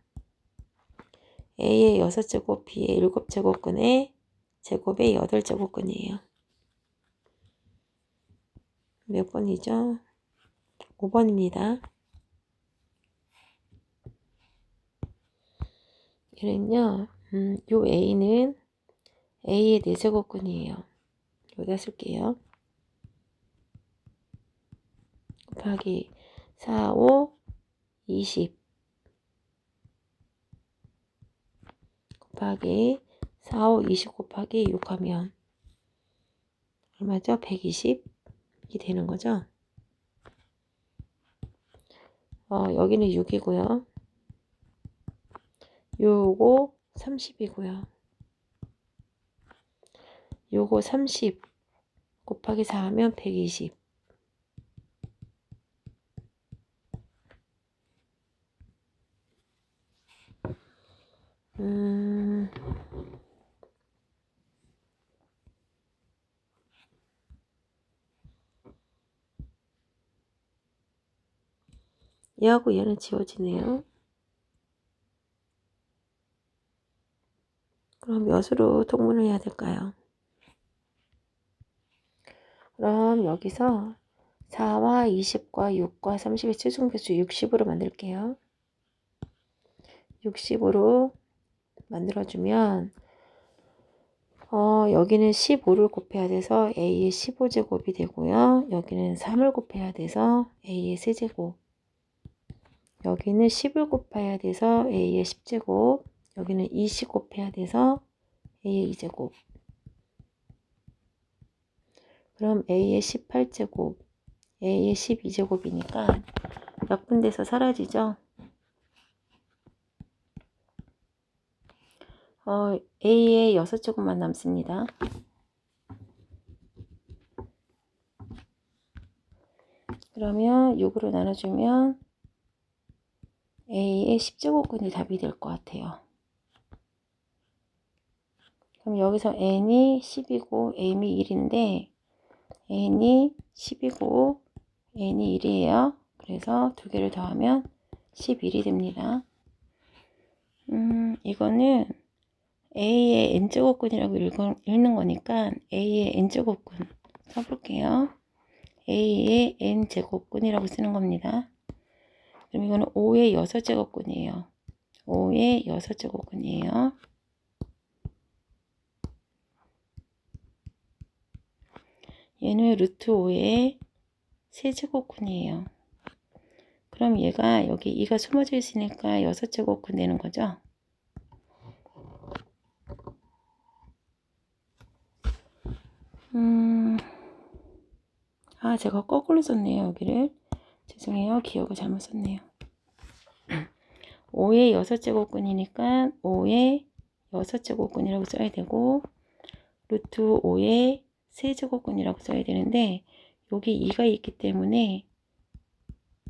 A의 6제곱, B의 7제곱근의 제곱의 8제곱근이에요. 몇 번이죠? 5번입니다. 얘는요, 요 A는 A의 4제곱근이에요. 여기다 쓸게요. 곱하기 4, 5, 20 곱하기 4, 5, 20 곱하기 6 하면 얼마죠? 120이 되는 거죠. 여기는 6이고요. 요거 30이고요. 요거 30 곱하기 4 하면 120 얘하고 얘는 지워지네요. 그럼 몇으로 통분을 해야 될까요? 그럼 여기서 4와 20과 6과 30의 최종배수 60으로 만들게요. 60으로 만들어주면 여기는 15를 곱해야 돼서 A의 15제곱이 되고요. 여기는 3을 곱해야 돼서 A의 세제곱. 여기는 10을 곱해야 돼서 A의 10제곱. 여기는 20 곱해야 돼서 A의 2제곱. 그럼 A의 18제곱, A의 12제곱이니까 약분돼서 사라지죠. A의 6제곱만 남습니다. 그러면 6으로 나눠주면 A의 10제곱근이 답이 될 것 같아요. 그럼 여기서 N이 10이고 M이 1인데 N이 10이고 N이 1이에요. 그래서 두 개를 더하면 11이 됩니다. 이거는 A의 N제곱근이라고 읽는 거니까 A의 N제곱근 써볼게요. A의 N제곱근이라고 쓰는 겁니다. 그럼 이거는 5의 6제곱근이에요. 5의 6제곱근이에요. 얘는 루트 5의 세제곱근이에요. 그럼 얘가 여기 2가 숨어져 있으니까 6제곱근 되는 거죠. 제가 거꾸로 썼네요. 여기를. 죄송해요. 기억을 잘못 썼네요. 5의 6제곱근이니까 5의 6제곱근이라고 써야 되고 루트 5의 세제곱근이라고 써야 되는데 여기 2가 있기 때문에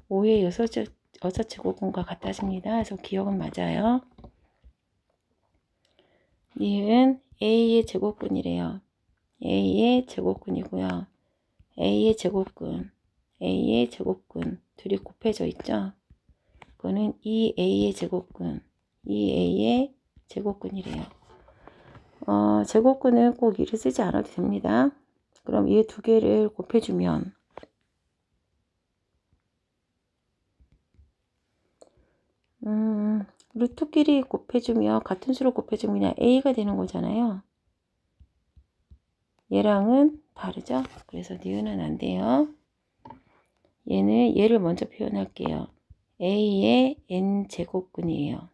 5의 6제곱근과 같아집니다. 그래서 기억은 맞아요. 니은 A의 제곱근이래요. A의 제곱근이고요. A의 제곱근, A의 제곱근 둘이 곱해져 있죠. 그거는 2A의 제곱근, 2A의 제곱근이래요. 제곱근은 꼭 2를 쓰지 않아도 됩니다. 그럼 이 두 개를 곱해주면 루트끼리 곱해주면 같은 수로 곱해주면 그냥 A가 되는 거잖아요. 얘랑은 다르죠? 그래서 니은은 안 돼요. 얘를 먼저 표현할게요. A의 N제곱근이에요.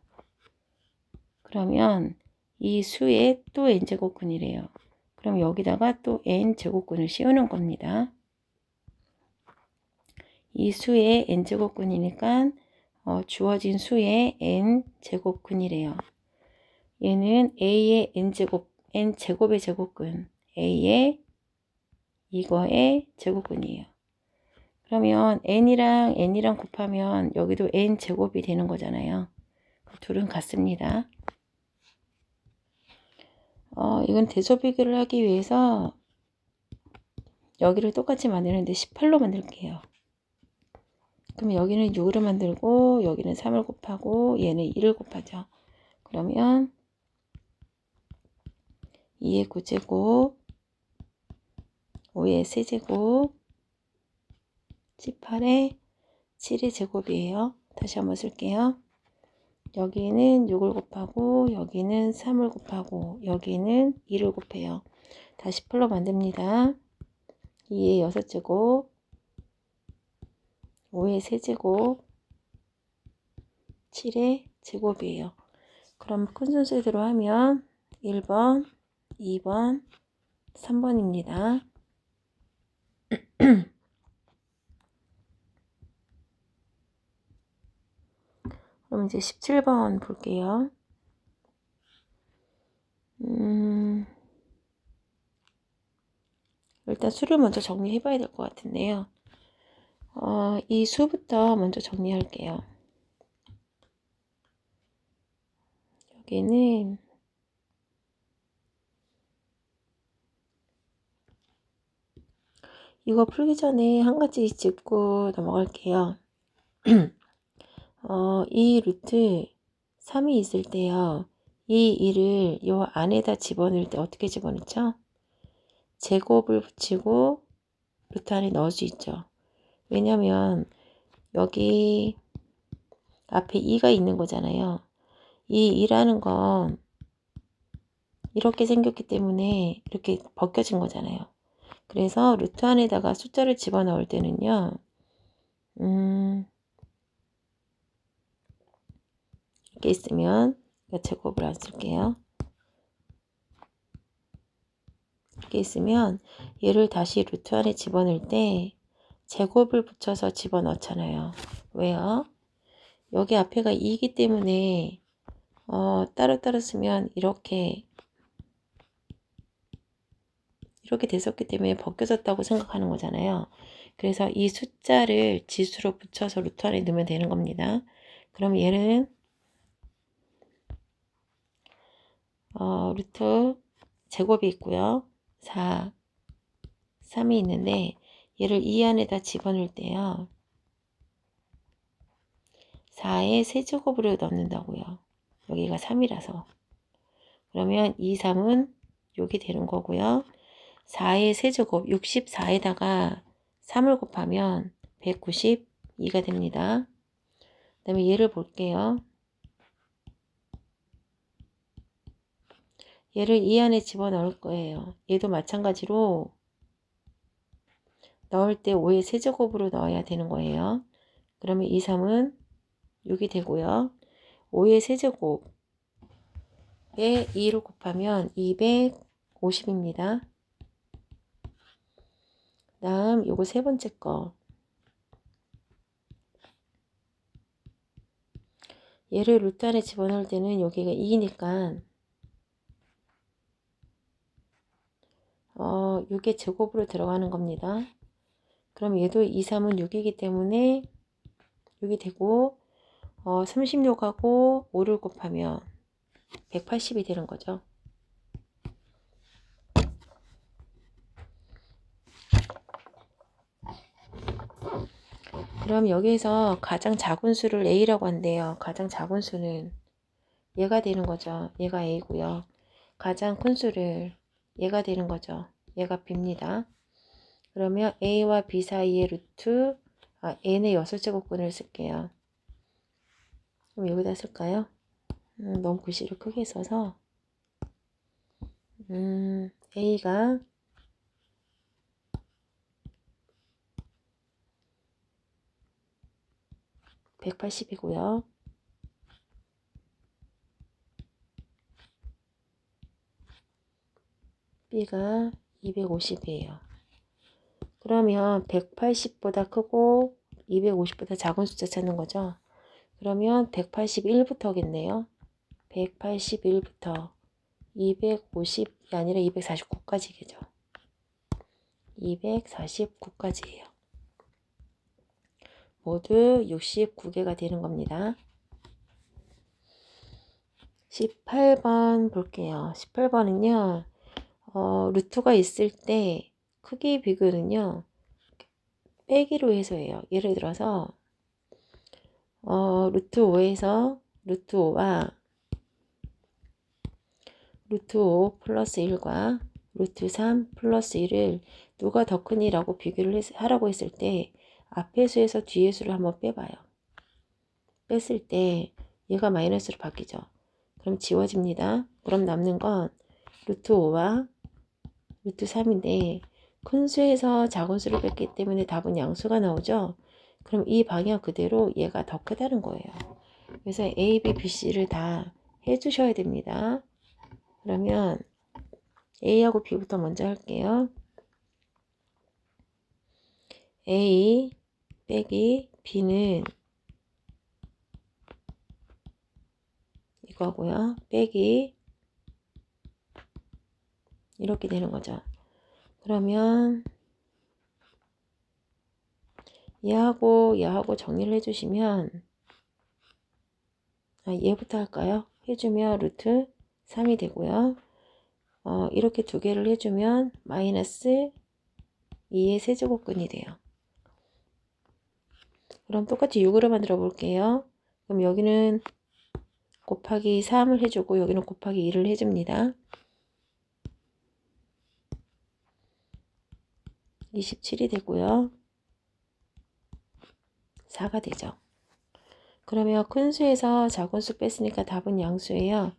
그러면 이 수에 또 N제곱근이래요. 그럼 여기다가 또 N제곱근을 씌우는 겁니다. 이 수에 N제곱근이니까 주어진 수에 N제곱근이래요. 얘는 A의 N제곱의 제곱근, A의 이거의 제곱근이에요. 그러면 N이랑 곱하면 여기도 N제곱이 되는 거잖아요. 그 둘은 같습니다. 이건 대소 비교를 하기 위해서 여기를 똑같이 만드는데 18로 만들게요. 그러면 여기는 6으로 만들고 여기는 3을 곱하고 얘는 2를 곱하죠. 그러면 2의 9제곱 5의 세제곱 18의 7의 제곱이에요. 다시 한번 쓸게요. 여기는 6을 곱하고 여기는 3을 곱하고 여기는 2를 곱해요. 다시 18로 만듭니다. 2의 6제곱 5의 세제곱 7의 제곱이에요. 그럼 큰 순서대로 하면 1번, 2번, 3번입니다. 그럼 이제 17번 볼게요. 일단 수를 먼저 정리해 봐야 될 것 같은데요. 이 수부터 먼저 정리할게요. 여기는 이거 풀기 전에 한 가지 짚고 넘어갈게요. 이 루트 3이 있을 때요. 이 2를 요 안에다 집어넣을 때 어떻게 집어넣죠? 제곱을 붙이고 루트 안에 넣을 수 있죠. 왜냐면 여기 앞에 2가 있는 거잖아요. 이 2라는 건 이렇게 생겼기 때문에 이렇게 벗겨진 거잖아요. 그래서 루트 안에다가 숫자를 집어넣을 때는요. 이렇게 있으면 제곱을 안 쓸게요. 이렇게 있으면 얘를 다시 루트 안에 집어넣을 때 제곱을 붙여서 집어넣잖아요. 왜요? 여기 앞에가 2이기 때문에 따로따로 쓰면 이렇게 됐었기 때문에 벗겨졌다고 생각하는 거잖아요. 그래서 이 숫자를 지수로 붙여서 루트 안에 넣으면 되는 겁니다. 그럼 얘는 루트 제곱이 있고요. 4, 3이 있는데 얘를 이 안에다 집어넣을 때요. 4의 세제곱으로 넣는다고요. 여기가 3이라서. 그러면 2, 3은 여기 되는 거고요. 4의 세제곱 64에다가 3을 곱하면 192가 됩니다. 그 다음에 얘를 볼게요. 얘를 이 안에 집어넣을 거예요. 얘도 마찬가지로 넣을 때 5의 세제곱으로 넣어야 되는 거예요. 그러면 2, 3은 6이 되고요. 5의 세제곱에 2를 곱하면 250입니다. 다음 요거 세 번째 거. 얘를 루트 안에 집어넣을 때는 여기가 2니까 6의 제곱으로 들어가는 겁니다. 그럼 얘도 2, 3은 6이기 때문에 6이 되고 36하고 5를 곱하면 180이 되는 거죠. 그럼 여기에서 가장 작은 수를 A라고 한대요. 가장 작은 수는 얘가 되는 거죠. 얘가 A고요. 가장 큰 수를 얘가 되는 거죠. 얘가 B입니다. 그러면 A와 B 사이의 루트 N의 6제곱근을 쓸게요. 그럼 여기다 쓸까요? 너무 글씨를 크게 써서 A가 180이고요. B가 250이에요. 그러면 180보다 크고 250보다 작은 숫자 찾는 거죠. 그러면 181부터겠네요. 181부터 250이 아니라 249까지겠죠. 249까지예요. 모두 69개가 되는 겁니다. 18번 볼게요. 18번은요. 루트가 있을 때 크기 비교는요. 빼기로 해서 해요. 예를 들어서 루트 5에서 루트 5와 루트 5 플러스 1과 루트 3 플러스 1을 누가 더 크니라고 비교를 하라고 했을 때 앞의 수에서 뒤의 수를 한번 빼봐요. 뺐을 때 얘가 마이너스로 바뀌죠. 그럼 지워집니다. 그럼 남는 건 루트 5와 루트 3인데 큰 수에서 작은 수를 뺐기 때문에 답은 양수가 나오죠. 그럼 이 방향 그대로 얘가 더 크다는 거예요. 그래서 A, B, B, C를 다 해주셔야 됩니다. 그러면 A하고 B부터 먼저 할게요. A 빼기 B는 이거고요. 빼기 이렇게 되는 거죠. 그러면 얘하고 정리를 해주시면 얘부터 할까요? 해주면 루트 3이 되고요. 이렇게 두 개를 해주면 마이너스 2의 세제곱근이 돼요. 그럼 똑같이 6으로 만들어 볼게요. 그럼 여기는 곱하기 3을 해주고 여기는 곱하기 2를 해줍니다. 27이 되고요. 4가 되죠. 그러면 큰 수에서 작은 수 뺐으니까 답은 양수예요.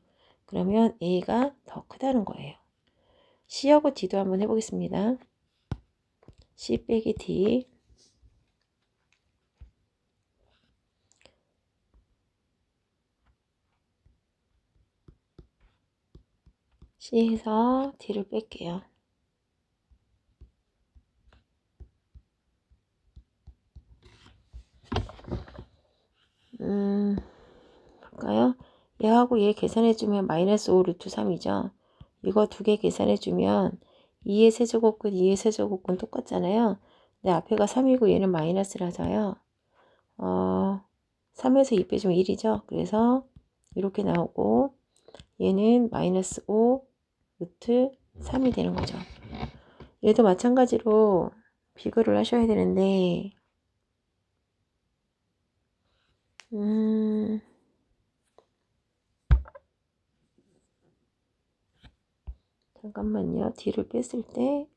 그러면 A가 더 크다는 거예요. C하고 D도 한번 해보겠습니다. C 빼기 D. C에서 D를 뺄게요. 볼까요? 얘하고 얘 계산해주면 마이너스 5 루트 3이죠. 이거 두 개 계산해주면 2의 세제곱근 2의 세제곱근 똑같잖아요. 근데 앞에가 3이고 얘는 마이너스라서요. 3에서 2 빼주면 1이죠. 그래서 이렇게 나오고 얘는 마이너스 5 루트 3이 되는 거죠. 얘도 마찬가지로 비교를 하셔야 되는데 잠깐만요. D를 뺐을 때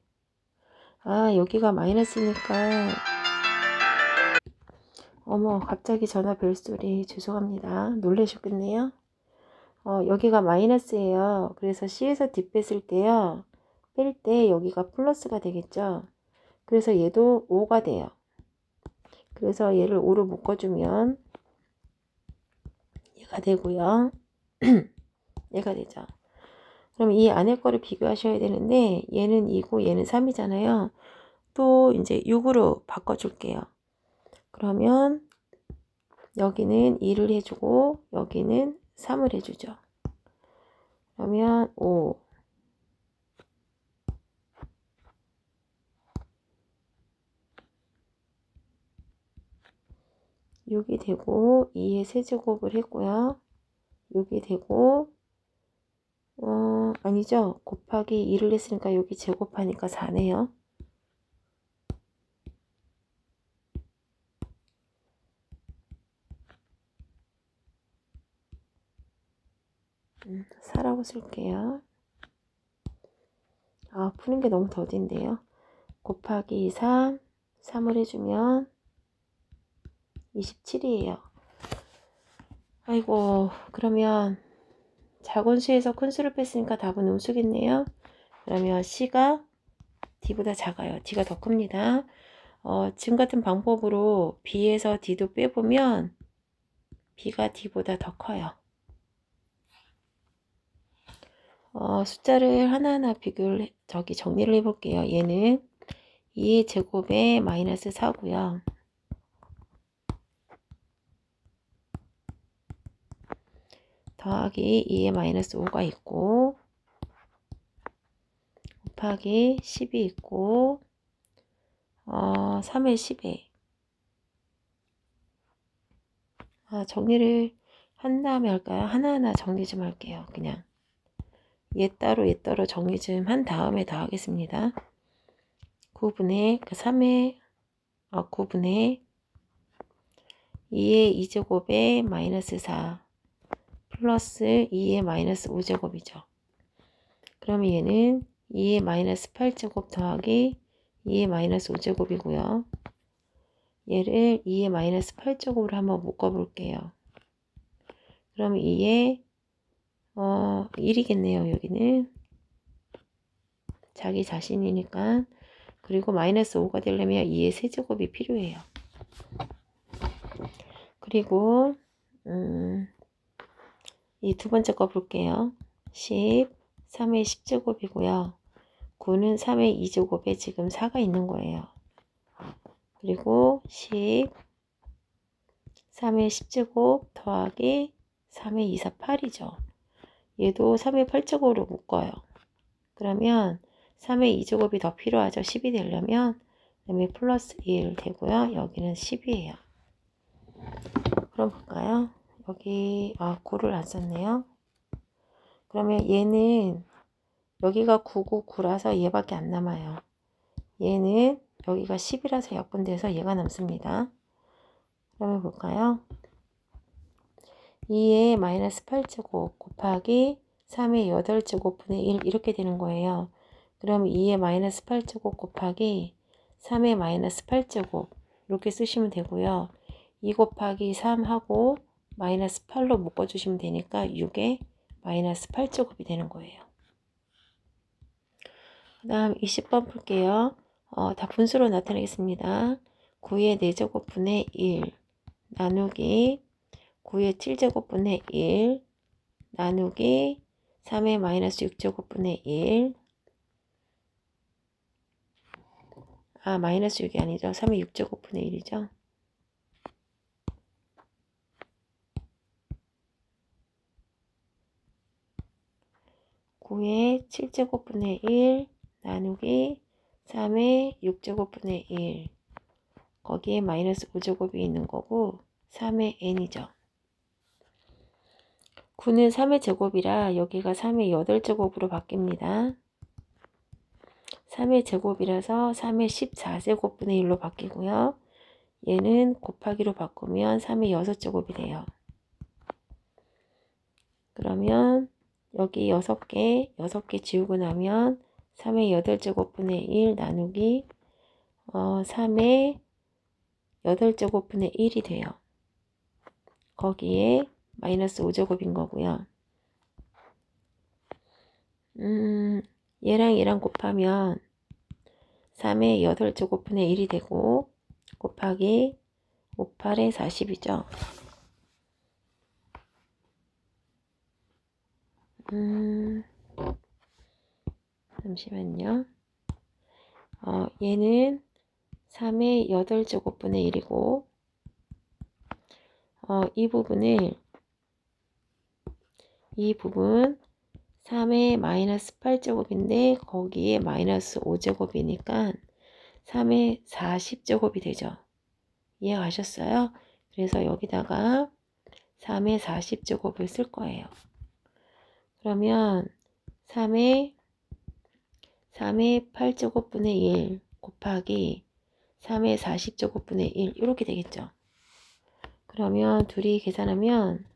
여기가 마이너스니까 어머 갑자기 전화 벨소리 죄송합니다. 놀라셨겠네요. 여기가 마이너스예요. 그래서 C에서 D 뺐을 때요. 뺄 때 여기가 플러스가 되겠죠. 그래서 얘도 5가 돼요. 그래서 얘를 5로 묶어주면 얘가 되고요. 얘가 되죠. 그럼 이 안에 거를 비교하셔야 되는데 얘는 2고 얘는 3이잖아요. 또 이제 6으로 바꿔줄게요. 그러면 여기는 2를 해주고 여기는 3을 해주죠. 그러면 5 6이 되고 2의 세제곱을 했고요. 6이 되고 아니죠. 곱하기 2를 했으니까 여기 제곱하니까 4네요. 4라고 쓸게요. 푸는 게 너무 더딘데요. 곱하기 3, 3을 해주면 27이에요. 아이고, 그러면 작은 수에서 큰 수를 뺐으니까 답은 음수겠네요. 그러면 C가 D보다 작아요. D가 더 큽니다. 지금 같은 방법으로 B에서 D도 빼보면 B가 D보다 더 커요. 숫자를 하나하나 정리를 해볼게요. 얘는 2의 제곱에 마이너스 4고요. 더하기 2의 마이너스 5가 있고 곱하기 10이 있고 3의 10에 정리를 한 다음에 할까요? 하나하나 정리 좀 할게요. 그냥 얘 따로 정리 좀 한 다음에 더 하겠습니다. 9분의 3의 9분의 2의 2제곱에 마이너스 4 플러스 2의 마이너스 5제곱이죠. 그러면 얘는 2의 마이너스 8제곱 더하기 2의 마이너스 5제곱이고요. 얘를 2의 마이너스 8제곱으로 한번 묶어볼게요. 그러면 2의 1이겠네요. 여기는 자기 자신이니까. 그리고 마이너스 5가 되려면 2의 세제곱이 필요해요. 그리고 이 두 번째 거 볼게요. 10, 3의 10제곱이고요. 9는 3의 2제곱에 지금 4가 있는 거예요. 그리고 10, 3의 10제곱 더하기 3의 2, 4, 8이죠. 얘도 3의 8제곱으로 묶어요. 그러면 3의 2제곱이 더 필요하죠. 10이 되려면 그다음에 플러스 1 되고요. 여기는 10이에요. 그럼 볼까요? 여기 9를 안 썼네요. 그러면 얘는 여기가 9고 9라서 얘밖에 안 남아요. 얘는 여기가 10이라서 약분돼서 얘가 남습니다. 그러면 볼까요? 2의 마이너스 8제곱 곱하기 3의 8제곱분의 1 이렇게 되는 거예요. 그럼 2의 마이너스 8제곱 곱하기 3의 마이너스 8제곱 이렇게 쓰시면 되고요. 2 곱하기 3하고 마이너스 8로 묶어주시면 되니까 6의 마이너스 8제곱이 되는 거예요. 그 다음 20번 풀게요. 다 분수로 나타내겠습니다. 9의 4제곱분의 1 나누기 9의 7제곱분의 1 나누기 3의 마이너스 6제곱분의 1 마이너스 6이 아니죠. 3의 6제곱분의 1이죠. (9의 7제곱분의 1) 나누기 3의 6제곱분의 1 거기에 마이너스 5제곱이 있는 거고 3의 n이죠. 9는 3의 제곱이라 여기가 3의 8제곱으로 바뀝니다. 3의 제곱이라서 3의 14제곱분의 1로 바뀌고요. 얘는 곱하기로 바꾸면 3의 6제곱이 돼요. 그러면 여기 6개 지우고 나면 3의 8제곱분의 1 나누기 3의 8제곱분의 1이 돼요. 거기에 마이너스 5제곱인 거고요. 얘랑 얘랑 곱하면 3의 8제곱분의 1이 되고 곱하기 5, 8의 40이죠. 잠시만요. 얘는 3의 8제곱분의 1이고 이 부분 3의 마이너스 8제곱인데 거기에 마이너스 5제곱이니까 3의 40제곱이 되죠. 이해가셨어요? 그래서 여기다가 3의 40제곱을 쓸 거예요. 그러면 3의 8제곱분의 1 곱하기 3의 40제곱분의 1 이렇게 되겠죠. 그러면 둘이 계산하면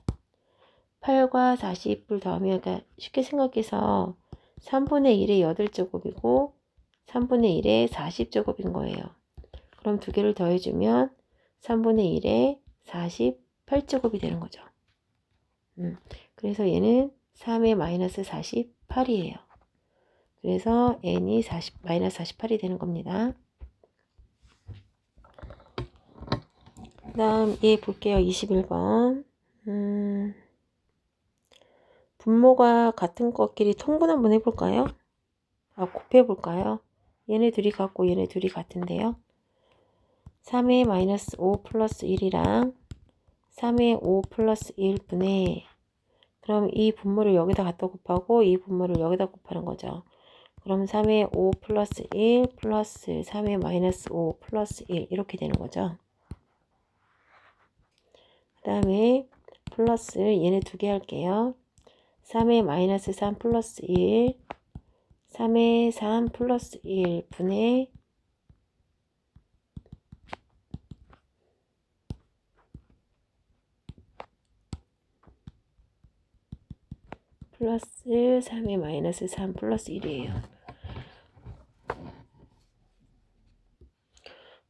8과 40을 더하면 그러니까 쉽게 생각해서 3분의 1의 8제곱이고 3분의 1의 40제곱인 거예요. 그럼 두 개를 더해주면 3분의 1의 48제곱이 되는 거죠. 그래서 얘는 3의 마이너스 48이에요. 그래서 n이 마이너스 48이 되는 겁니다. 그 다음 얘 볼게요. 21번. 분모가 같은 것끼리 통분 한번 해볼까요? 곱해볼까요? 얘네 둘이 같고 얘네 둘이 같은데요. 3의 마이너스 5 플러스 1이랑 3의 5 플러스 1분의 그럼 이 분모를 여기다 갖다 곱하고 이 분모를 여기다 곱하는 거죠. 그럼 3의 5 플러스 1 플러스 3의 마이너스 5 플러스 1 이렇게 되는 거죠. 그 다음에 플러스 얘네 두 개 할게요. 3의 마이너스 3 플러스 1 3의 3 플러스 1 분의 플러스 3의 마이너스 3 플러스 1이에요.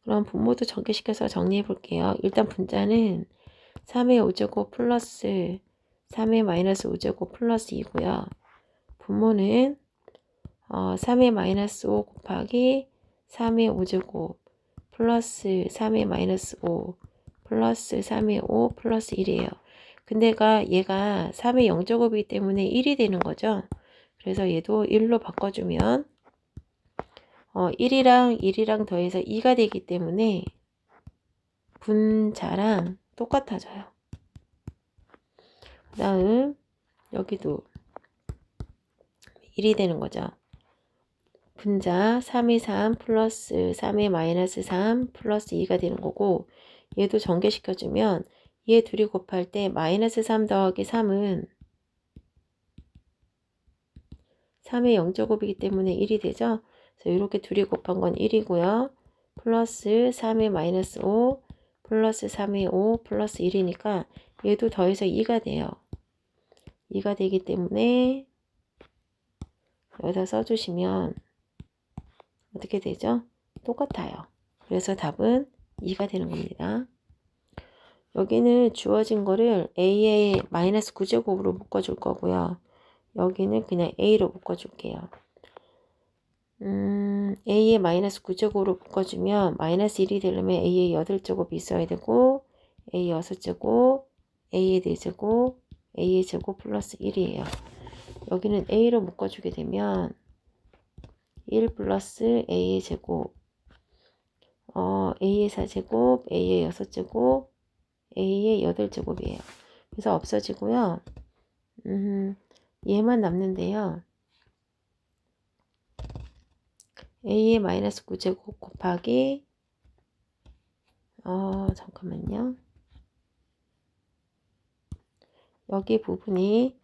그럼 분모도 전개시켜서 정리해 볼게요. 일단 분자는 3의 5제곱 플러스 3의 마이너스 5제곱 플러스 2고요. 분모는 3의 마이너스 5 곱하기 3의 5제곱 플러스 3의 마이너스 5 플러스 3의 5 플러스 1이에요. 근데 얘가 3의 0제곱이기 때문에 1이 되는 거죠. 그래서 얘도 1로 바꿔주면 1이랑 1이랑 더해서 2가 되기 때문에 분자랑 똑같아져요. 그 다음 여기도 1이 되는 거죠. 분자 3의 3 플러스 3의 마이너스 3 플러스 2가 되는 거고 얘도 전개시켜주면 얘 둘이 곱할 때 마이너스 3 더하기 3은 3의 0제곱이기 때문에 1이 되죠. 그래서 이렇게 둘이 곱한 건 1이고요. 플러스 3의 마이너스 5 플러스 3의 5 플러스 1이니까 얘도 더해서 2가 돼요. 2가 되기 때문에 여기다 써주시면 어떻게 되죠? 똑같아요. 그래서 답은 2가 되는 겁니다. 여기는 주어진 거를 a의 마이너스 9제곱으로 묶어줄 거고요. 여기는 그냥 a로 묶어줄게요. a의 마이너스 9제곱으로 묶어주면 마이너스 1이 되려면 a의 8제곱이 있어야 되고 a의 6제곱, a의 4제곱, a의 제곱 플러스 1이에요. 여기는 a로 묶어주게 되면 1 플러스 a의 제곱, a의 4제곱, a의 6제곱, a의 8제곱이에요. 그래서 없어지고요. 얘만 남는데요. a의 마이너스 9제곱 곱하기 잠깐만요. 여기 부분이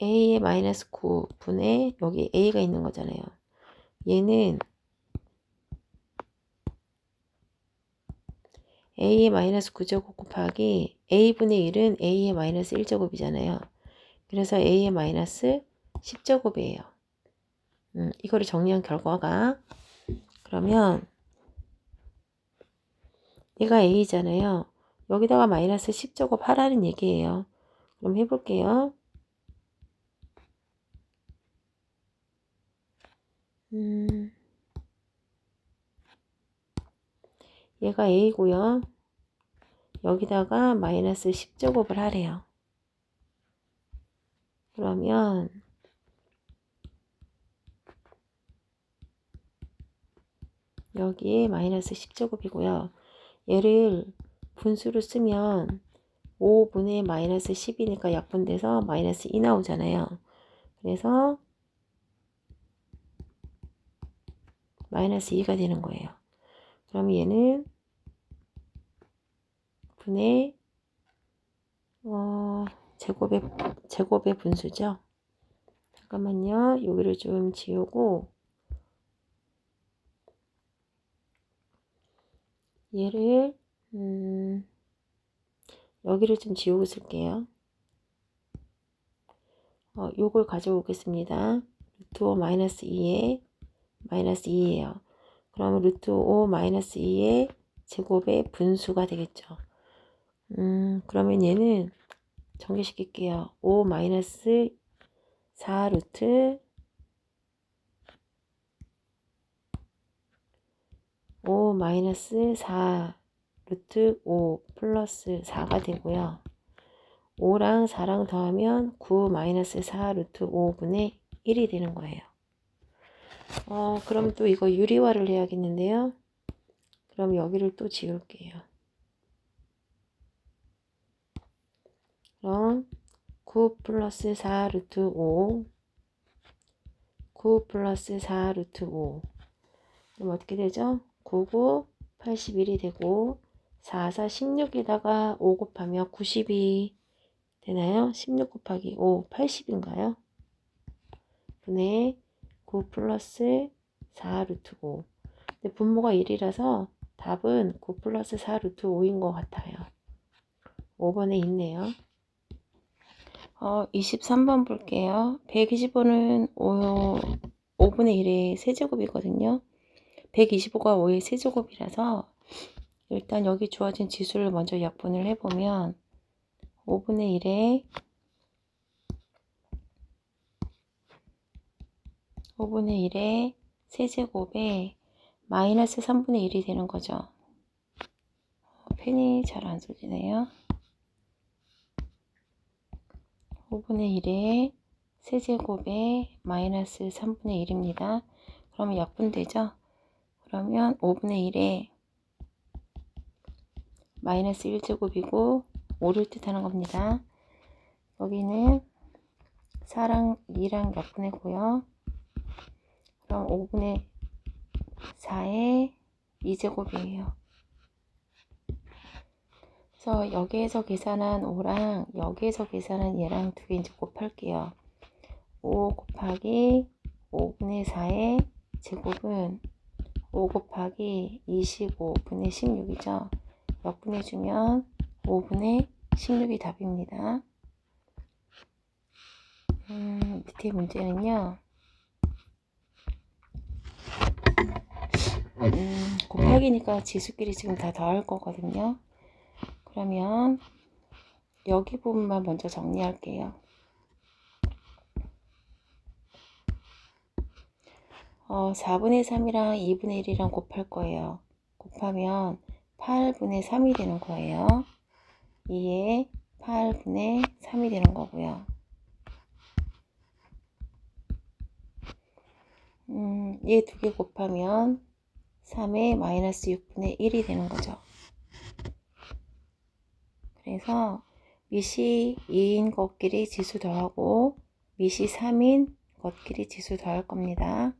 a의 마이너스 9분의 여기 a가 있는 거잖아요. 얘는 a의 마이너스 9제곱 곱하기 a분의 1은 a의 마이너스 1제곱이잖아요. 그래서 a의 마이너스 10제곱이에요. 이거를 정리한 결과가 그러면 얘가 a잖아요. 여기다가 마이너스 10제곱 하라는 얘기예요. 그럼 해볼게요. 얘가 a고요. 여기다가 마이너스 10제곱을 하래요. 그러면 여기에 마이너스 10제곱이고요. 얘를 분수로 쓰면 5분의 마이너스 10이니까 약분돼서 마이너스 2 나오잖아요. 그래서 마이너스 2가 되는 거예요. 그럼 얘는 분의 제곱의 분수죠. 잠깐만요. 여기를 좀 지우고 얘를 여기를 좀 지우고 쓸게요. 요걸 가져오겠습니다. 루트 5 마이너스 2에 마이너스 2예요. 그러면 루트 5 마이너스 2의 제곱의 분수가 되겠죠. 그러면 얘는 전개시킬게요. 5 마이너스 4 루트 5 마이너스 4 루트 5 플러스 4가 되고요. 5랑 4랑 더하면 9 마이너스 4 루트 5분의 1이 되는 거예요. 그럼 또 이거 유리화를 해야겠는데요. 그럼 여기를 또 지울게요. 그럼 9 플러스 4 루트 5 9 플러스 4 루트 5 그럼 어떻게 되죠? 9, 9, 81이 되고 4, 4, 16에다가 5 곱하면 90이 되나요? 16 곱하기 5, 80인가요? 분의 9 플러스 4 루트 5 근데 분모가 1이라서 답은 9 플러스 4 루트 5인 것 같아요. 5번에 있네요. 23번 볼게요. 125는 5분의 1의 세제곱이거든요. 125가 5의 세제곱이라서 일단 여기 주어진 지수를 먼저 약분을 해보면 5분의 1에 5분의 1의 세제곱에 마이너스 3분의 1이 되는 거죠. 펜이 잘 안 쏘지네요. 5분의 1의 세제곱에 마이너스 3분의 1입니다. 그러면 약분되죠? 그러면 5분의 1에 마이너스 1제곱이고 5를 뜻하는 겁니다. 여기는 4랑 2랑 약분했고요. 그럼 5분의 4의 2제곱이에요. 그래서 여기에서 계산한 5랑 여기에서 계산한 얘랑 두 개 이제 곱할게요. 5 곱하기 5분의 4의 제곱은 5 곱하기 25분의 16이죠. 역분해주면 5분의 16이 답입니다. 밑에 문제는요. 곱하기니까 지수끼리 지금 다 더할 거거든요. 그러면 여기 부분만 먼저 정리할게요. 4분의 3이랑 2분의 1이랑 곱할 거예요. 곱하면 8분의 3이 되는 거예요. 2에 8분의 3이 되는 거고요. 얘 두 개 곱하면 3에 마이너스 6분의 1이 되는 거죠. 그래서 밑이 2인 것끼리 지수 더하고 밑이 3인 것끼리 지수 더할 겁니다.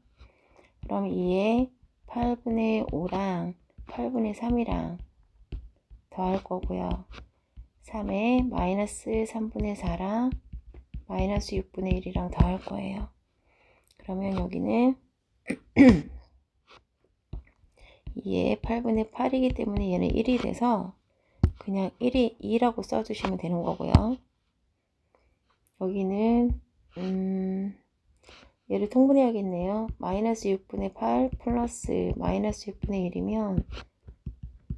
그럼 2에 8분의 5랑 8분의 3이랑 더할 거고요. 3에 마이너스 3분의 4랑 마이너스 6분의 1이랑 더할 거예요. 그러면 여기는 2에 8분의 8이기 때문에 얘는 1이 돼서 그냥 1이 2라고 써주시면 되는 거고요. 여기는 얘를 통분해야겠네요. 마이너스 6분의 8 플러스 마이너스 6분의 1이면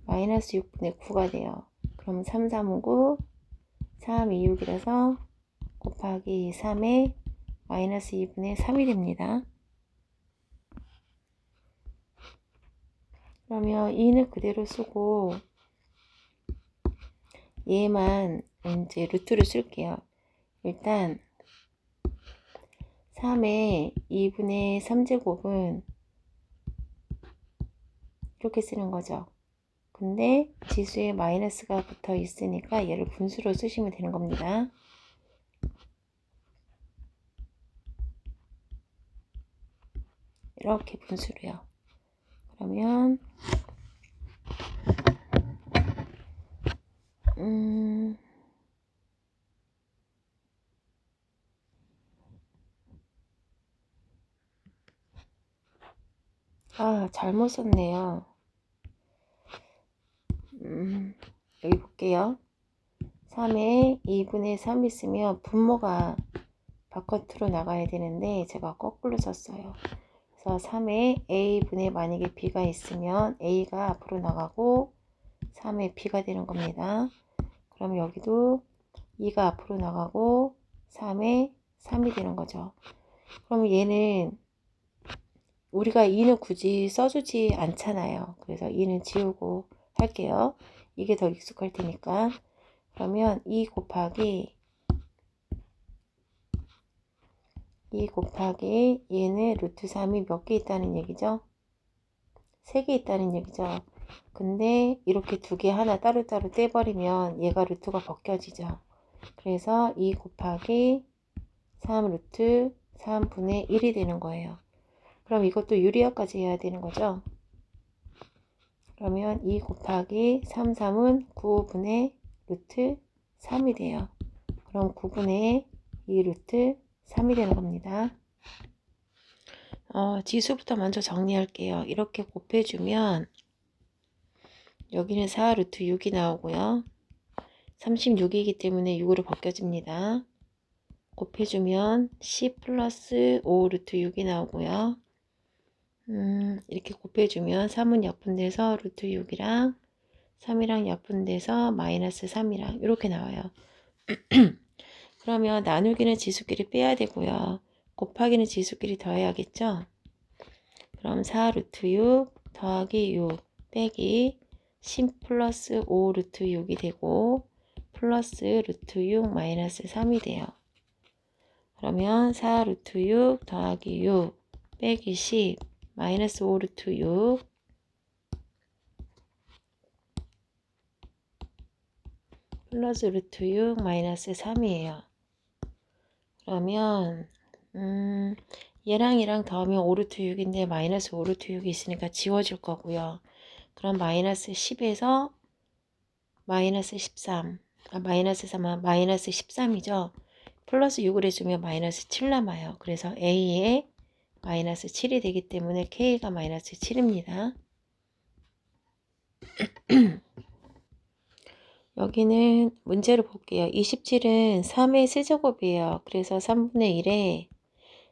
마이너스 6분의 9가 돼요. 그럼 3, 3, 5, 9, 3, 2, 6이라서 곱하기 3에 마이너스 2분의 3이 됩니다. 그러면 2는 그대로 쓰고 얘만 이제 루트를 쓸게요. 일단 3의 2분의 3제곱은 이렇게 쓰는 거죠. 근데 지수에 마이너스가 붙어 있으니까 얘를 분수로 쓰시면 되는 겁니다. 이렇게 분수로요. 그러면 잘못 썼네요. 여기 볼게요. 3에 2분의 3 있으면 분모가 바깥으로 나가야 되는데 제가 거꾸로 썼어요. 그래서 3에 a분의 만약에 b가 있으면 a가 앞으로 나가고 3에 b가 되는 겁니다. 그럼 여기도 2가 앞으로 나가고 3에 3이 되는 거죠. 그럼 얘는 우리가 2는 굳이 써주지 않잖아요. 그래서 2는 지우고 할게요. 이게 더 익숙할 테니까. 그러면 2 곱하기 얘는 루트 3이 몇 개 있다는 얘기죠? 3개 있다는 얘기죠. 근데 이렇게 두 개 하나 따로따로 떼버리면 얘가 루트가 벗겨지죠. 그래서 2 곱하기 3 루트 3분의 1이 되는 거예요. 그럼 이것도 유리화까지 해야 되는 거죠. 그러면 2 곱하기 3, 3은 9분의 루트 3이 돼요. 그럼 9분의 2 루트 3이 되는 겁니다. 지수부터 먼저 정리할게요. 이렇게 곱해주면 여기는 4 루트 6이 나오고요. 36이기 때문에 6으로 벗겨집니다. 곱해주면 10 플러스 5 루트 6이 나오고요. 이렇게 곱해주면 3은 약분돼서 루트 6이랑 3이랑 약분돼서 마이너스 3이랑 이렇게 나와요. 그러면 나누기는 지수끼리 빼야 되고요. 곱하기는 지수끼리 더해야겠죠? 그럼 4 루트 6 더하기 6 빼기 10 플러스 5 루트 6이 되고 플러스 루트 6 마이너스 3이 돼요. 그러면 4 루트 6 더하기 6 빼기 10 마이너스 5 루트 6 플러스 루트 6 마이너스 3이에요. 그러면 얘랑 얘랑 더하면 5 루트 6인데 마이너스 5 루트 6이 있으니까 지워질 거고요. 그럼 마이너스 10에서 마이너스 13 마이너스 3은 마이너스 13이죠. 플러스 6을 해주면 마이너스 7 남아요. 그래서 A에 마이너스 7이 되기 때문에 K가 마이너스 7입니다. 여기는 문제를 볼게요. 27은 3의 세제곱이에요. 그래서 3분의 1에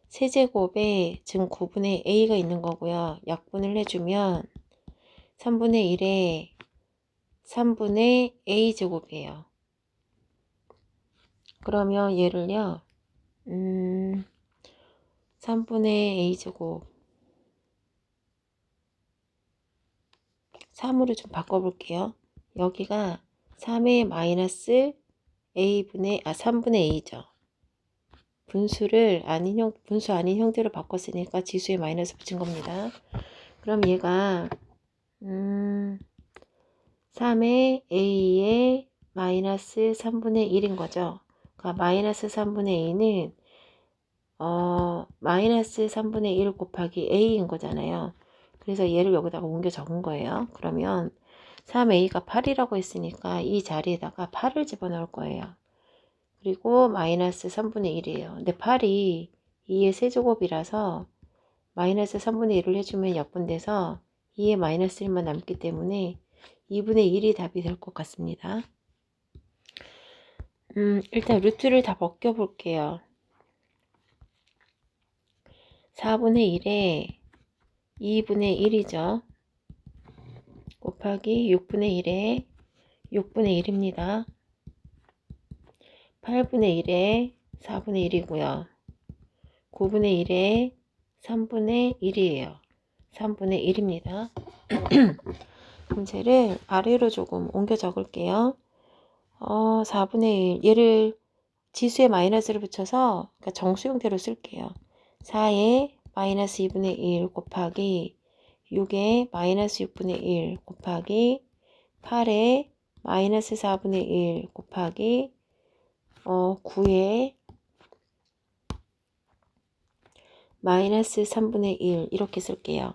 세제곱에 지금 9분의 a가 있는 거고요. 약분을 해주면 3분의 1에 3분의 a제곱이에요. 그러면 얘를요. 3분의 a제곱 3으로 좀 바꿔볼게요. 여기가 3의 마이너스 3분의 a죠. 분수 아닌 형태로 바꿨으니까 지수에 마이너스 붙인 겁니다. 그럼 얘가 3의 a의 마이너스 3분의 1인 거죠. 그러니까 마이너스 3분의 a는 마이너스 3분의 1 곱하기 a인 거잖아요. 그래서 얘를 여기다가 옮겨 적은 거예요. 그러면 3a가 8이라고 했으니까 이 자리에다가 8을 집어넣을 거예요. 그리고 마이너스 3분의 1이에요. 근데 8이 2의 세제곱이라서 마이너스 3분의 1을 해주면 약분돼서 2의 마이너스 1만 남기 때문에 2분의 1이 답이 될 것 같습니다. 일단 루트를 다 벗겨볼게요. 4분의 1에 2분의 1이죠. 곱하기 6분의 1에 6분의 1입니다. 8분의 1에 4분의 1이고요. 9분의 1에 3분의 1이에요. 3분의 1입니다. 문제를 아래로 조금 옮겨 적을게요. 4분의 1 얘를 지수에 마이너스를 붙여서 그러니까 정수 형태로 쓸게요. 4에 마이너스 2분의 1 곱하기 6에 마이너스 6분의 1 곱하기 8에 마이너스 4분의 1 곱하기 9에 마이너스 3분의 1 이렇게 쓸게요.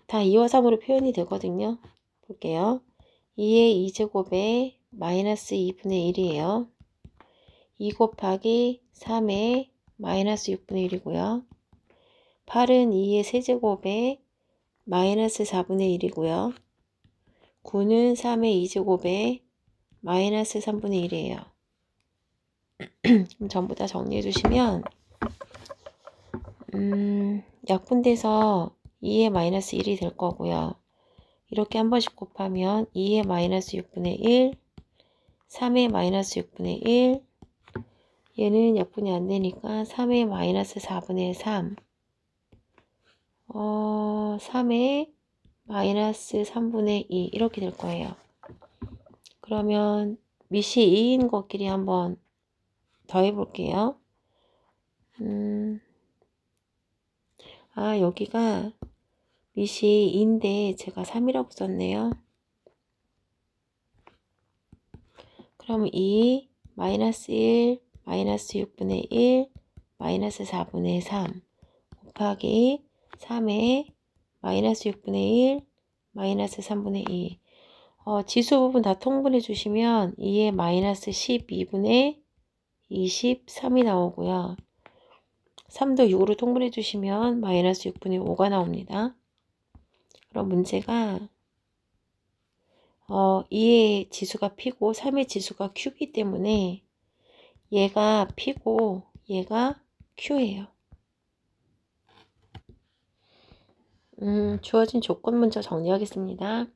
다 2와 3으로 표현이 되거든요. 볼게요. 2의 2제곱에 마이너스 2분의 1이에요. 2 곱하기 3의 마이너스 6분의 1이고요. 8은 2의 세제곱에 마이너스 4분의 1이고요. 9는 3의 2제곱에 마이너스 3분의 1이에요. 그럼 전부 다 정리해 주시면 약분돼서 2의 마이너스 1이 될 거고요. 이렇게 한 번씩 곱하면 2의 마이너스 6분의 1, 3의 마이너스 6분의 1, 얘는 약분이 안 되니까 3의 마이너스 4분의 3, 3의 마이너스 3분의 2 이렇게 될 거예요. 그러면 밑이 2인 것끼리 한번 더해 볼게요. 여기가 밑이 2인데 제가 3이라고 썼네요. 그럼 2, 마이너스 1, 마이너스 6분의 1, 마이너스 4분의 3 곱하기 3에 마이너스 6분의 1, 마이너스 3분의 2 지수 부분 다 통분해 주시면 2에 마이너스 12분의 23이 나오고요. 3도 6으로 통분해 주시면 마이너스 6분의 5가 나옵니다. 그럼 문제가 2의 지수가 P고 3의 지수가 Q이기 때문에 얘가 P고 얘가 Q예요. 주어진 조건 먼저 정리하겠습니다.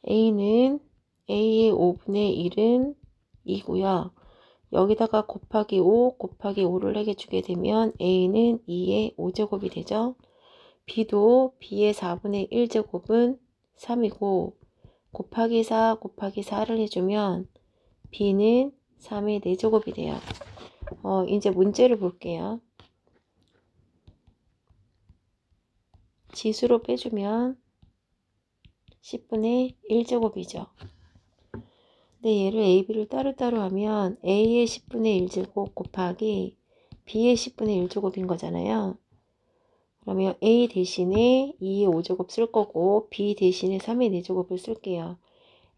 A는 A의 5분의 1은 2고요. 여기다가 곱하기 5 곱하기 5를 해주게 되면 A는 2의 5제곱이 되죠. B도 B의 4분의 1제곱은 3이고 곱하기 4 곱하기 4를 해주면 B는 3의 4제곱이 돼요. 이제 문제를 볼게요. 지수로 빼주면 10분의 1제곱이죠. 근데 얘를 A, B를 따로따로 하면 A의 10분의 1제곱 곱하기 B의 10분의 1제곱인 거잖아요. 그러면 A 대신에 2의 5제곱 쓸 거고 B 대신에 3의 4제곱을 쓸게요.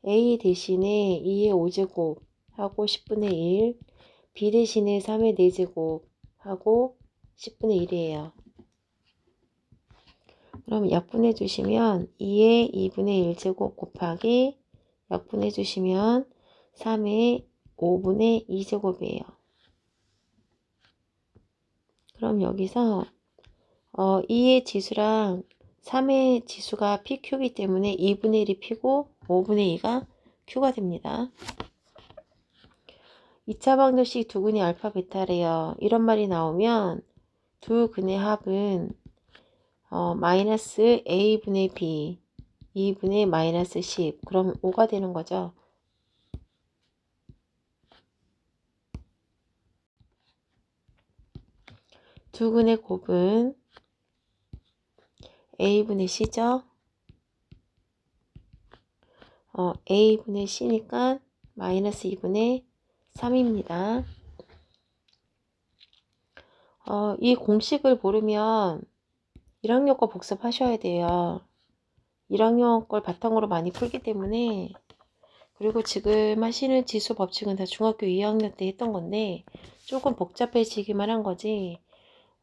A 대신에 2의 5제곱 하고 10분의 1, B 대신에 3의 4제곱 하고 10분의 1이에요. 그럼 약분해 주시면 2의 2분의 1제곱 곱하기 약분해 주시면 3의 5분의 2제곱이에요. 그럼 여기서 2의 지수랑 3의 지수가 PQ이기 때문에 2분의 1이 P고 5분의 2가 Q가 됩니다. 2차 방정식 두 근의 알파 베타래요. 이런 말이 나오면 두 근의 합은 마이너스 A분의 B 2분의 마이너스 10 그럼 5가 되는 거죠. 두 근의 곱은 A분의 C죠. A분의 C니까 마이너스 2분의 3입니다. 이 공식을 모르면 1학년 거 복습하셔야 돼요. 1학년 걸 바탕으로 많이 풀기 때문에. 그리고 지금 하시는 지수 법칙은 다 중학교 2학년 때 했던 건데 조금 복잡해지기만 한 거지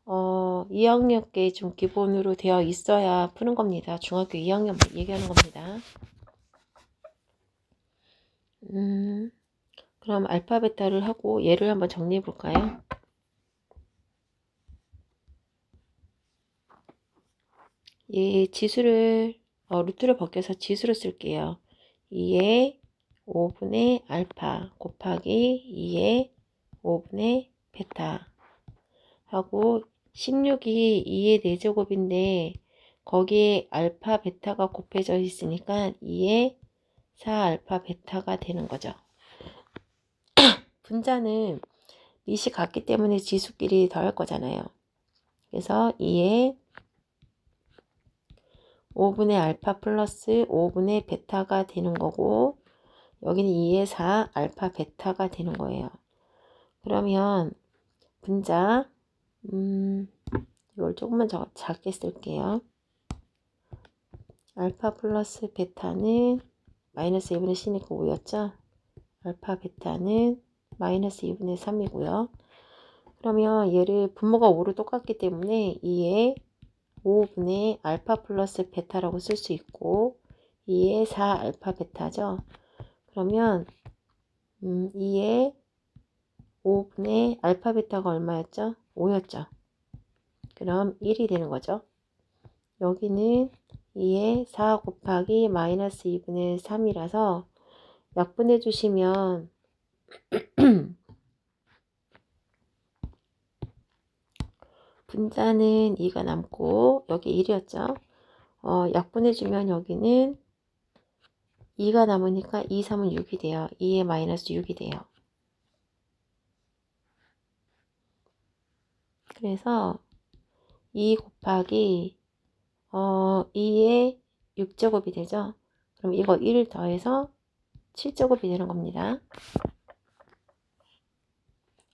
2학년 게 좀 기본으로 되어 있어야 푸는 겁니다. 중학교 2학년 얘기하는 겁니다. 그럼 알파 베타를 하고 얘를 한번 정리해 볼까요? 얘 지수를 루트를 벗겨서 지수로 쓸게요. 2의 5분의 알파 곱하기 2의 5분의 베타 하고 16이 2의 4제곱인데 거기에 알파 베타가 곱해져 있으니까 2의 4알파 베타가 되는 거죠. 분자는 밑이 같기 때문에 지수끼리 더할 거잖아요. 그래서 2의 5분의 알파 플러스 5분의 베타가 되는 거고 여기는 2의 4 알파 베타가 되는 거예요. 그러면 분자 이걸 조금만 작게 쓸게요. 알파 플러스 베타는 마이너스 2분의 C니까 5였죠. 알파 베타는 마이너스 2분의 3이고요. 그러면 얘를 분모가 5로 똑같기 때문에 2의 5분의 알파 플러스 베타라고 쓸 수 있고 2의 4 알파 베타죠. 그러면 2의 5분의 알파 베타가 얼마였죠? 5였죠. 그럼 1이 되는 거죠. 여기는 2의 4 곱하기 마이너스 2분의 3이라서 약분해 주시면 분자는 2가 남고 여기 1이었죠. 약분해 주면 여기는 2가 남으니까 2, 3은 6이 돼요. 2의 마이너스 6이 돼요. 그래서 2 곱하기 2의 6제곱이 되죠. 그럼 이거 1을 더해서 7제곱이 되는 겁니다.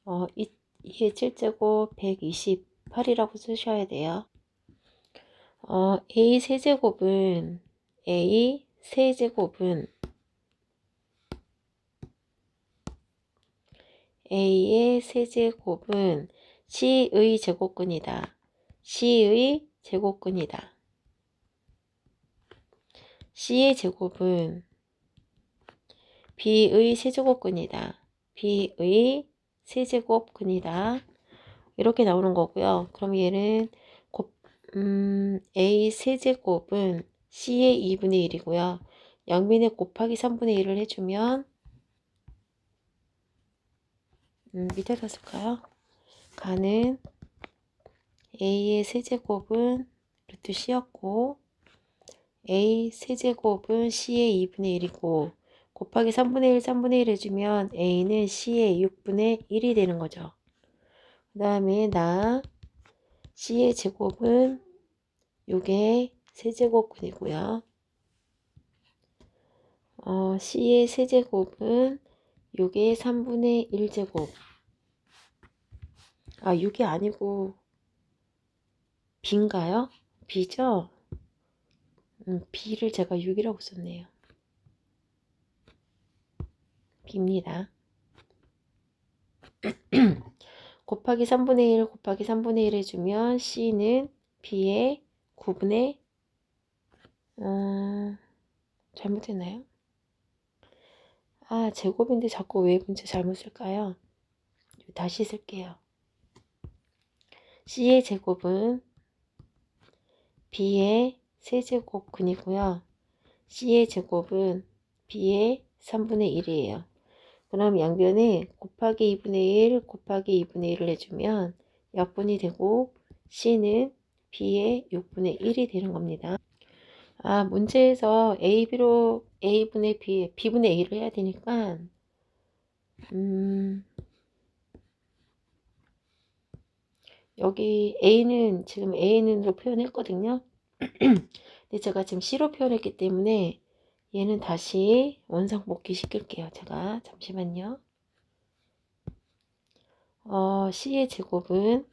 2의 7제곱 128이라고 쓰셔야 돼요. A 세제곱은 A의 세제곱은 C의 제곱근이다. C의 제곱근이다. C의 제곱은 B의 세제곱근이다. B의 세제곱근이다. 이렇게 나오는 거고요. 그럼 얘는 A 세제곱은 C의 2분의 1이고요. 양면에 곱하기 3분의 1을 해주면 밑에다 쓸까요? 가는 A의 세제곱은 루트 C였고 A 세제곱은 C의 2분의 1이고 곱하기 3분의 1, 3분의 1 해주면 A는 C의 6분의 1이 되는 거죠. 그 다음에 C의 제곱은 6의 세제곱근이고요. C의 세제곱은 6의 3분의 1제곱 6이 아니고 B인가요? B죠? B를 제가 6이라고 썼네요. B입니다. 곱하기 3분의 1 곱하기 3분의 1 해주면 C는 B의 9분의 잘못했나요? 제곱인데 자꾸 왜 문제 잘못 쓸까요? 다시 쓸게요. C의 제곱은 B의 세제곱근이고요. C의 제곱은 B의 3분의 1이에요. 그럼 양변에 곱하기 2분의 1 곱하기 2분의 1을 해주면 약분이 되고 C는 B의 6분의 1이 되는 겁니다. 문제에서 AB로 A분의 B, B분의 A를 해야 되니까 여기 A는 지금 A는로 표현했거든요. 근데 제가 지금 C로 표현했기 때문에 얘는 다시 원상복귀 시킬게요. 제가 잠시만요. C의 제곱은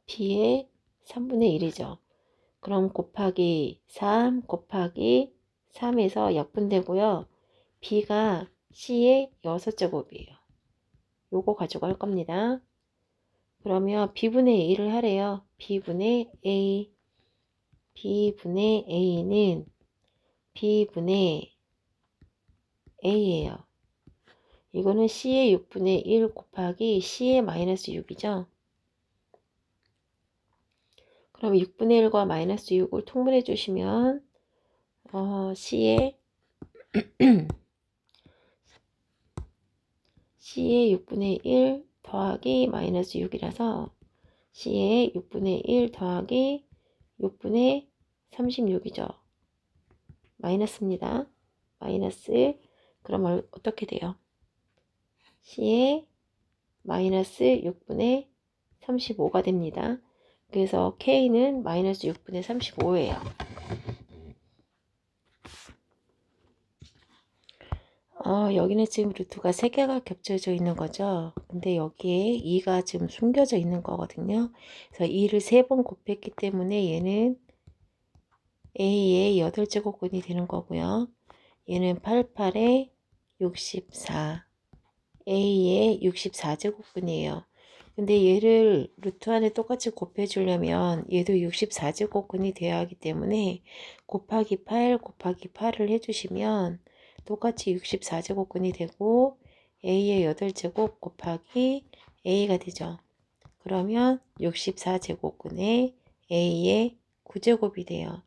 B의 3분의 1이죠. 그럼 곱하기 3 곱하기 3에서 약분되고요. B가 C의 6제곱이에요. 요거 가지고 할 겁니다. 그러면 B분의 A를 하래요. B분의 A. B분의 A는 B분의 A예요. 이거는 C의 6분의 1 곱하기 C의 마이너스 6이죠. 그럼 6분의 1과 마이너스 6을 통분해 주시면 C의 C의 6분의 1 더하기 마이너스 6이라서 C의 6분의 1 더하기 6분의 36이죠. 마이너스입니다. 마이너스. 그럼 어떻게 돼요? C의 마이너스 6분의 35가 됩니다. 그래서 K는 마이너스 6분의 35예요. 여기는 지금 루트가 3개가 겹쳐져 있는 거죠. 근데 여기에 2가 지금 숨겨져 있는 거거든요. 그래서 2를 3번 곱했기 때문에 얘는 A의 8제곱근이 되는 거고요. 얘는 88에 64, A의 64제곱근이에요. 근데 얘를 루트 안에 똑같이 곱해주려면 얘도 64제곱근이 되어야 하기 때문에 곱하기 8 곱하기 8을 해주시면 똑같이 64제곱근이 되고 A의 8제곱 곱하기 A가 되죠. 그러면 64제곱근에 A의 9제곱이 돼요.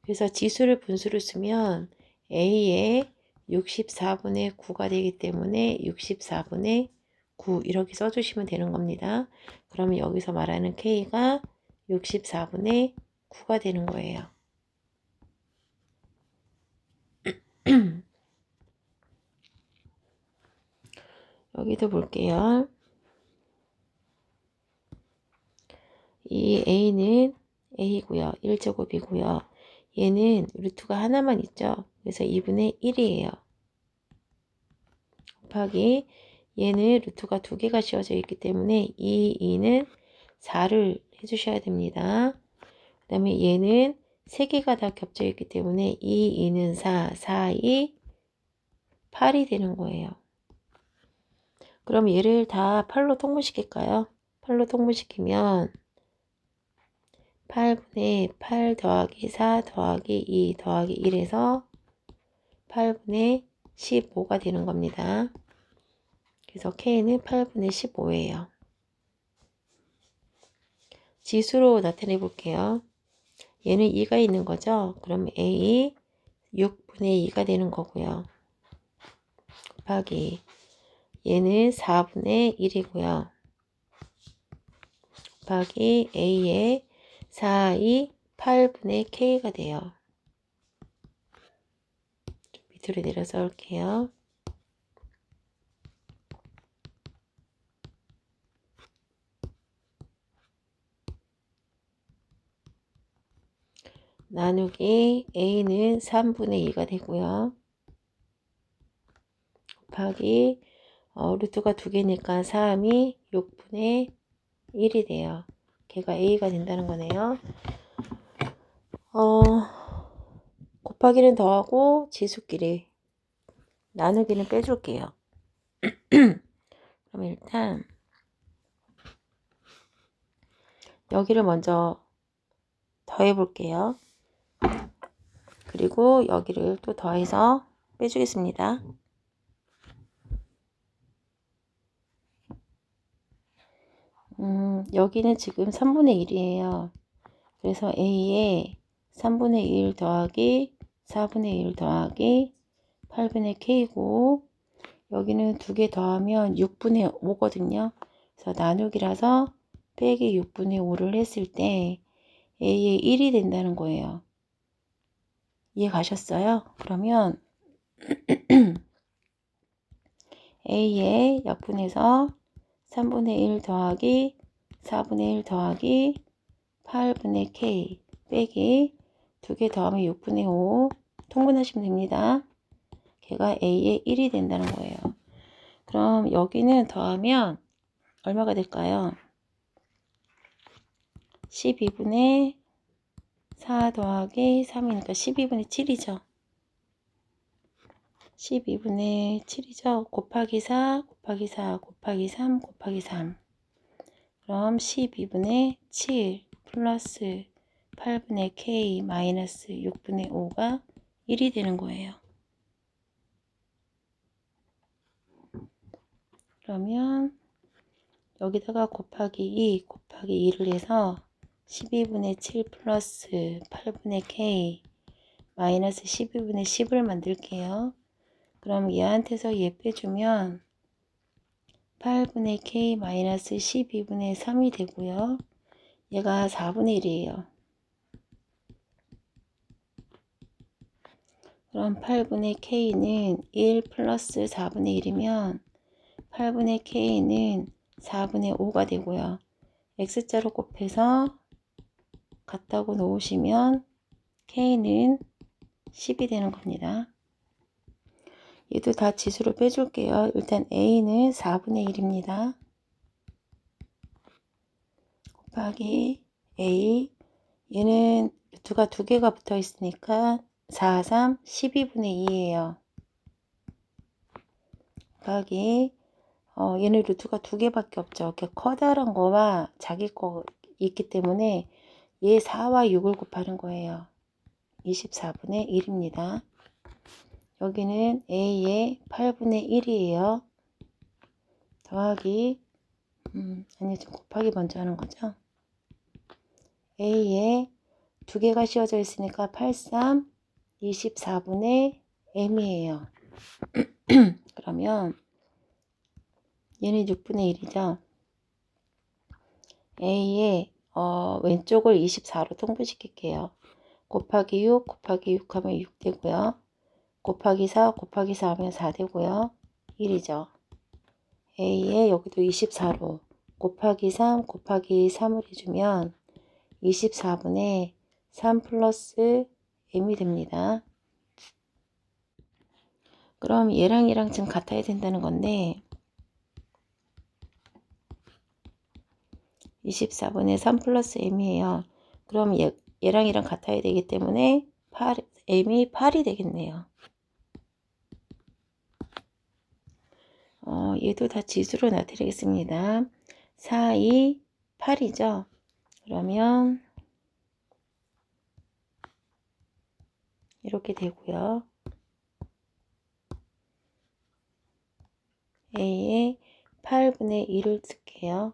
그래서 지수를 분수로 쓰면 A의 64분의 9가 되기 때문에 64분의 9 이렇게 써주시면 되는 겁니다. 그러면 여기서 말하는 K가 64분의 9가 되는 거예요. 여기도 볼게요. 이 A는 A고요. 1제곱이고요. 얘는 루트가 하나만 있죠. 그래서 2분의 1이에요. 곱하기 얘는 루트가 2개가 씌워져 있기 때문에 이 2는 4를 해주셔야 됩니다. 그 다음에 얘는 3개가 다 겹쳐 있기 때문에 이 2는 4, 4, 2, 8이 되는 거예요. 그럼 얘를 다 8로 통분시킬까요? 8로 통분시키면 8분의 8 더하기 4 더하기 2 더하기 1에서 8분의 15가 되는 겁니다. 그래서 K는 8분의 15예요. 지수로 나타내 볼게요. 얘는 2가 있는 거죠. 그럼 A 6분의 2가 되는 거고요. 곱하기 얘는 4분의 1이고요. 곱하기 A의 4, 2, 8분의 K가 돼요. 좀 밑으로 내려서 올게요. 나누기 A는 3분의 2가 되고요. 곱하기 루트가 2개니까 3이 6분의 1이 돼요. 걔가 A가 된다는 거네요. 곱하기는 더하고 지수끼리 나누기는 빼줄게요. 그럼 일단 여기를 먼저 더해 볼게요. 그리고 여기를 또 더해서 빼주겠습니다. 여기는 지금 3분의 1이에요. 그래서 A에 3분의 1 더하기 4분의 1 더하기 8분의 K고, 여기는 두 개 더하면 6분의 5거든요. 그래서 나누기라서 빼기 6분의 5를 했을 때 A의 1이 된다는 거예요. 이해 가셨어요? 그러면 A의 약분해서 3분의 1 더하기 4분의 1 더하기 8분의 K 빼기 두 개 더하면 6분의 5 통분하시면 됩니다. 걔가 A의 1이 된다는 거예요. 그럼 여기는 더하면 얼마가 될까요? 12분의 4 더하기 3이니까 12분의 7이죠. 12분의 7이죠. 곱하기 4 곱하기 4 곱하기 3 곱하기 3. 그럼 12분의 7 플러스 8분의 K 마이너스 6분의 5가 1이 되는 거예요. 그러면 여기다가 곱하기 2 곱하기 2를 해서 12분의 7 플러스 8분의 K 마이너스 12분의 10을 만들게요. 그럼 얘한테서 얘 빼주면 8분의 K 마이너스 12분의 3이 되고요. 얘가 4분의 1이에요. 그럼 8분의 K는 1 플러스 4분의 1이면 8분의 K는 4분의 5가 되고요. X자로 곱해서 같다고 놓으시면 K는 10이 되는 겁니다. 얘도 다 지수로 빼줄게요. 일단 A는 4분의 1입니다. 곱하기 A, 얘는 루트가 두 개가 붙어 있으니까 4, 3, 12분의 2예요. 곱하기 얘는 루트가 두 개밖에 없죠. 이렇게 커다란 거와 자기 거 있기 때문에 얘 4와 6을 곱하는 거예요. 24분의 1입니다. 여기는 A의 8분의 1이에요. 더하기 아니 좀 곱하기 먼저 하는 거죠. A에 두 개가 씌워져 있으니까 83 24분의 M이에요. 그러면 얘는 6분의 1이죠. A의 왼쪽을 24로 통분시킬게요. 곱하기 6 곱하기 6 하면 6 되고요. 곱하기 4 곱하기 4 하면 4 되고요. 1이죠. A에 여기도 24로 곱하기 3 곱하기 3을 해주면 24분의 3 플러스 M이 됩니다. 그럼 얘랑 얘랑 지금 같아야 된다는 건데 24분의 3 플러스 M이에요. 그럼 얘랑 얘랑 같아야 되기 때문에 M이 8이 되겠네요. 얘도 다 지수로 나타내겠습니다. 4, 2, 8이죠. 그러면 이렇게 되고요. A에 8분의 1을 쓸게요.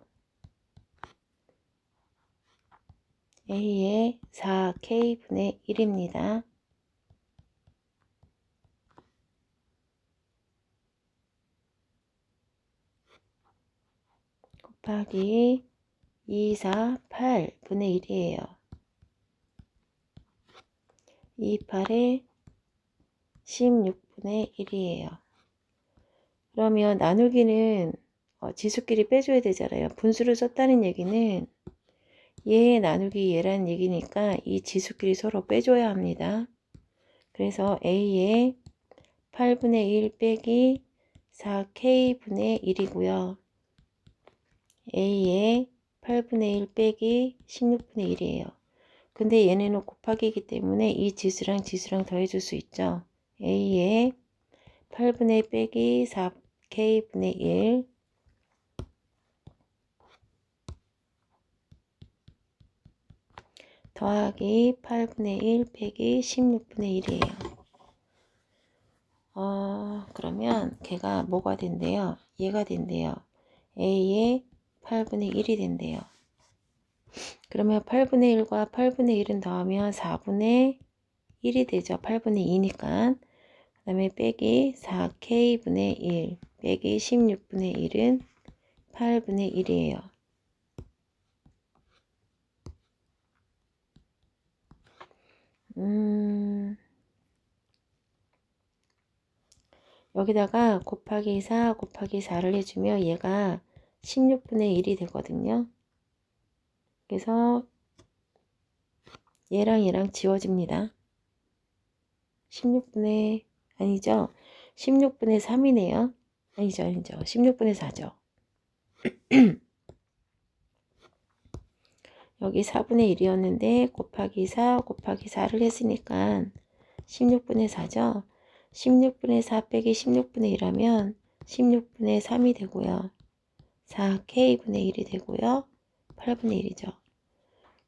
A에 4K분의 1입니다. 곱하기 2, 4, 8분의 1이에요. 2, 8에 16분의 1이에요. 그러면 나누기는 지수끼리 빼줘야 되잖아요. 분수를 썼다는 얘기는 얘 나누기 얘라는 얘기니까 이 지수끼리 서로 빼줘야 합니다. 그래서 A에 8분의 1 빼기 4K분의 1이고요. A에 8분의 1 빼기 16분의 1이에요. 근데 얘네는 곱하기이기 때문에 이 지수랑 지수랑 더해줄 수 있죠. A에 8분의 1 빼기 4K분의 1 더하기 8분의 1 빼기 16분의 1이에요. 그러면 걔가 뭐가 된대요? 얘가 된대요. A의 8분의 1이 된대요. 그러면 8분의 1과 8분의 1은 더하면 4분의 1이 되죠. 8분의 2니까. 그 다음에 빼기 4K분의 1 빼기 16분의 1은 8분의 1이에요. 여기다가 곱하기 4 곱하기 4를 해주면 얘가 16분의 1이 되거든요. 그래서 얘랑 얘랑 지워집니다. 16분의 아니죠. 16분의 3이네요. 아니죠. 16분의 4죠. 여기 4분의 1이었는데 곱하기 4 곱하기 4를 했으니까 16분의 4죠. 16분의 4 빼기 16분의 1하면 16분의 3이 되고요. 4K분의 1이 되고요. 8분의 1이죠.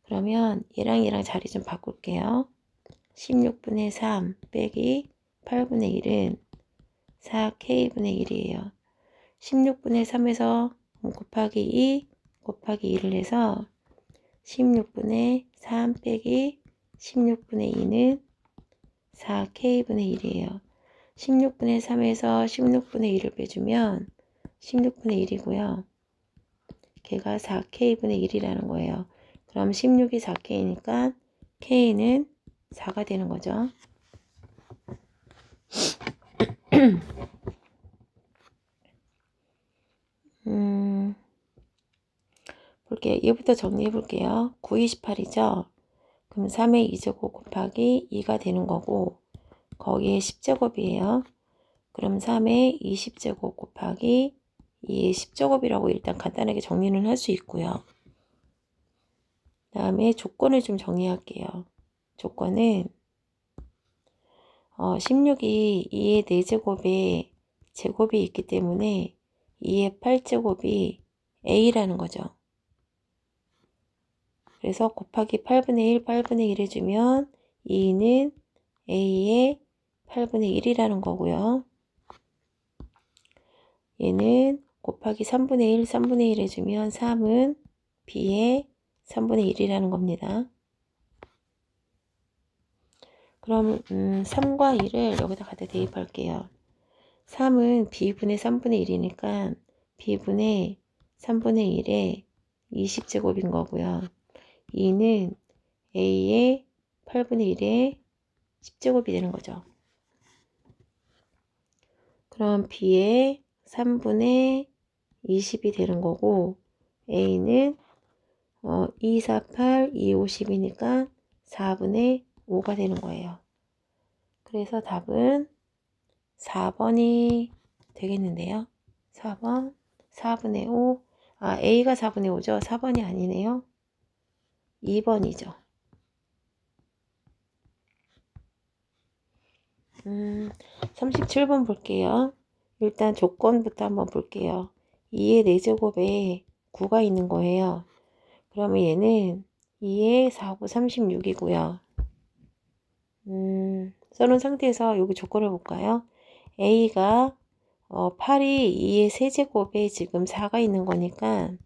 그러면 얘랑 자리 좀 바꿀게요. 16분의 3 빼기 8분의 1은 4K분의 1이에요. 16분의 3에서 곱하기 2 곱하기 2를 해서 16분의 3 빼기 16분의 2는 4K분의 1이에요. 16분의 3에서 16분의 1을 빼주면 16분의 1이고요. 걔가 4K분의 1이라는 거예요. 그럼 16이 4K니까 K는 4가 되는 거죠. 볼게요. 얘부터 정리해 볼게요. 9, 28이죠. 그럼 3의 2제곱 곱하기 2가 되는 거고 거기에 10제곱이에요. 그럼 3의 20제곱 곱하기 2의 10제곱이라고 일단 간단하게 정리는 할 수 있고요. 다음에 조건을 좀 정리할게요. 조건은 16이 2의 4제곱에 제곱이 있기 때문에 2의 8제곱이 A라는 거죠. 그래서 곱하기 8분의 1, 8분의 1 해주면 2는 A의 8분의 1이라는 거고요. 얘는 곱하기 3분의 1, 3분의 1 해주면 3은 B의 3분의 1이라는 겁니다. 그럼 3과 2를 여기다 갖다 대입할게요. 3은 B분의 3분의 1이니까 B분의 3분의 1에 20제곱인 거고요. 2는 A의 8분의 1에 10제곱이 되는 거죠. 그럼 B의 3분의 20이 되는 거고 A는 2, 4, 8, 2, 50이니까 4분의 5가 되는 거예요. 그래서 답은 4번이 되겠는데요. 4번 4분의 5 A가 4분의 5죠. 4번이 아니네요. 2번이죠. 37번 볼게요. 일단 조건부터 한번 볼게요. 2의 4제곱에 9가 있는 거예요. 그러면 얘는 2의 4, 9, 36이고요. 써놓은 상태에서 여기 조건을 볼까요? A가 8이 2의 세제곱에 지금 4가 있는 거니까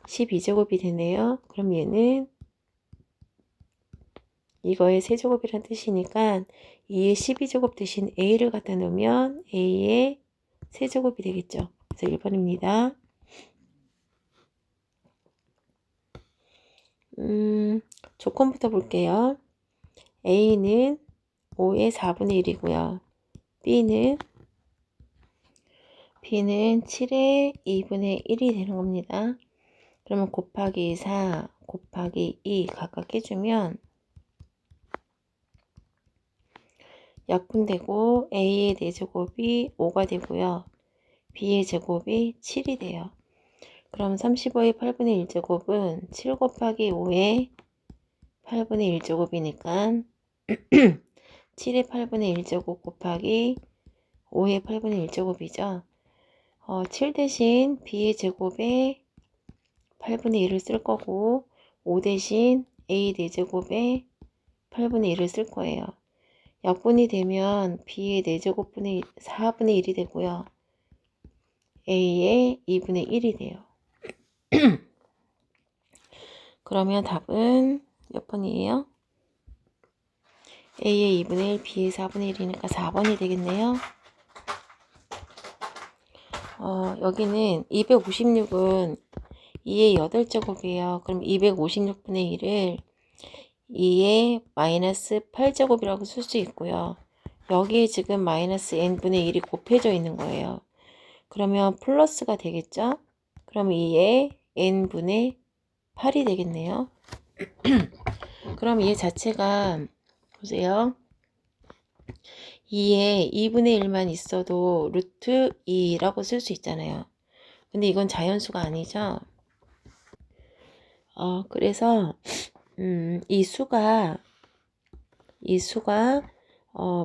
12제곱이 되네요. 그럼 얘는 이거의 세제곱이란 뜻이니까 2의 12제곱 대신 A를 갖다 놓으면 A의 세제곱이 되겠죠. 그래서 1번입니다. 조건부터 볼게요. A는 5의 4분의 1이고요. B는 7의 2분의 1이 되는 겁니다. 그러면 곱하기 4, 곱하기 2 각각 해주면 약분되고 A의 4제곱이 5가 되고요. B의 제곱이 7이 돼요. 그럼 35의 8분의 1제곱은 7 곱하기 5의 8분의 1제곱이니까 7의 8분의 1제곱 곱하기 5의 8분의 1제곱이죠. 7 대신 B의 제곱에 8분의 1을 쓸 거고 5 대신 A 4제곱에 8분의 1을 쓸 거예요. 약분이 되면 B의 4제곱분의 4분의 1이 되고요. A의 2분의 1이 돼요. 그러면 답은 몇 번이에요? A의 2분의 1, B의 4분의 1이니까 4번이 되겠네요. 여기는 256은 2의 8제곱이에요. 그럼 256분의 1을 2의 마이너스 8제곱이라고 쓸 수 있고요. 여기에 지금 마이너스 n분의 1이 곱해져 있는 거예요. 그러면 플러스가 되겠죠? 그럼 2의 n분의 8이 되겠네요. 그럼 얘 자체가 보세요. 2에 2분의 1만 있어도 루트 2라고 쓸 수 있잖아요. 근데 이건 자연수가 아니죠. 그래서 이 수가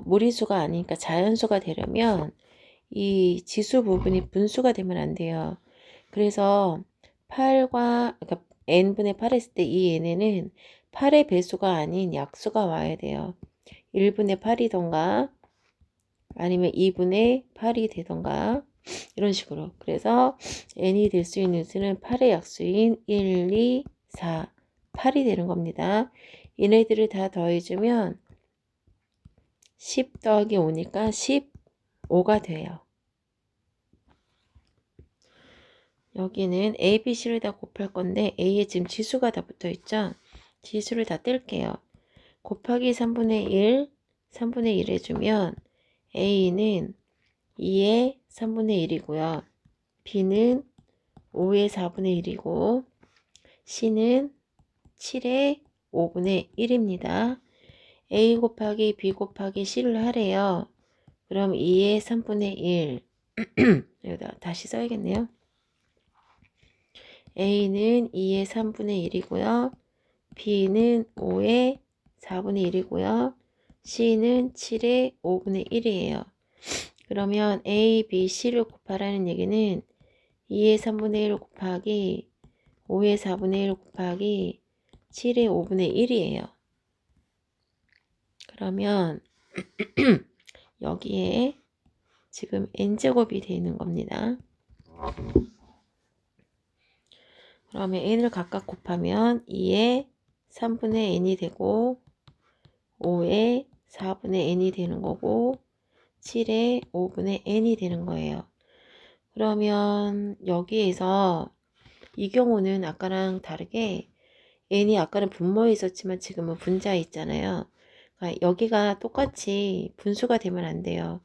무리수가 아니니까 자연수가 되려면 이 지수 부분이 분수가 되면 안 돼요. 그래서 8과 그러니까 n분의 8 했을 때 이 n에는 8의 배수가 아닌 약수가 와야 돼요. 1분의 8이던가 아니면 2분의 8이 되던가 이런 식으로. 그래서 n이 될 수 있는 수는 8의 약수인 1, 2, 4, 8이 되는 겁니다. 얘네들을 다 더해주면 10 더하기 5니까 15가 돼요. 여기는 A, B, C를 다 곱할 건데 A에 지금 지수가 다 붙어 있죠. 지수를 다 뗄게요. 곱하기 3분의 1, 3분의 1 해주면 A는 2의 3분의 1이고요. B는 5의 4분의 1이고 C는 7의 5분의 1입니다. A 곱하기 B 곱하기 C를 하래요. 그럼 2의 3분의 1 여기다 다시 써야겠네요. A는 2의 3분의 1이고요. B는 5의 4분의 1이고요. C는 7의 5분의 1이에요. 그러면 A, B, C를 곱하라는 얘기는 2의 3분의 1 곱하기 5의 4분의 1 곱하기 7의 5분의 1이에요. 그러면 여기에 지금 n제곱이 되어 있는 겁니다. 그러면 n을 각각 곱하면 2의 3분의 n이 되고 5의 4분의 n이 되는 거고 7의 5분의 n이 되는 거예요. 그러면 여기에서 이 경우는 아까랑 다르게 n이 아까는 분모에 있었지만 지금은 분자에 있잖아요. 그러니까 여기가 똑같이 분수가 되면 안 돼요.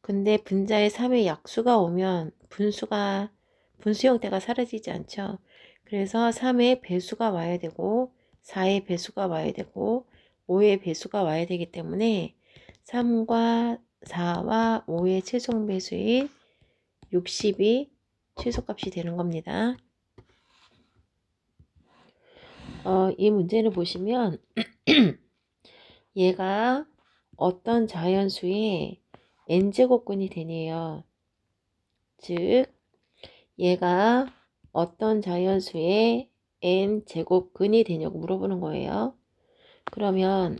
근데 분자에 3의 약수가 오면 분수 형태가 사라지지 않죠. 그래서 3의 배수가 와야 되고 4의 배수가 와야 되고 5의 배수가 와야 되기 때문에 3과 4와 5의 최종 배수인 60이 최소값이 되는 겁니다. 이 문제를 보시면 얘가 어떤 자연수의 n제곱근이 되네요. 즉 얘가 어떤 자연수의 n제곱근이 되냐고 물어보는 거예요. 그러면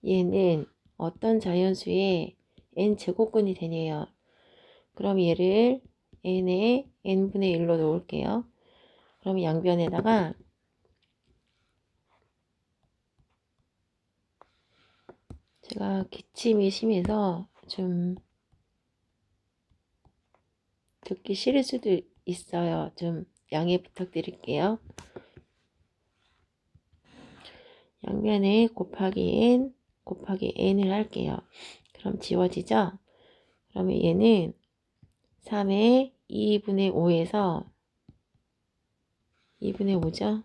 얘는 어떤 자연수의 n제곱근이 되네요. 그럼 얘를 n의 n분의 1로 놓을게요. 그럼 양변에다가 제가 기침이 심해서 좀 듣기 싫을 수도 있어요. 좀 양해 부탁드릴게요. 양변에 곱하기 n을 할게요. 그럼 지워지죠? 그러면 얘는 3의 2분의 5에서 2분의 5죠?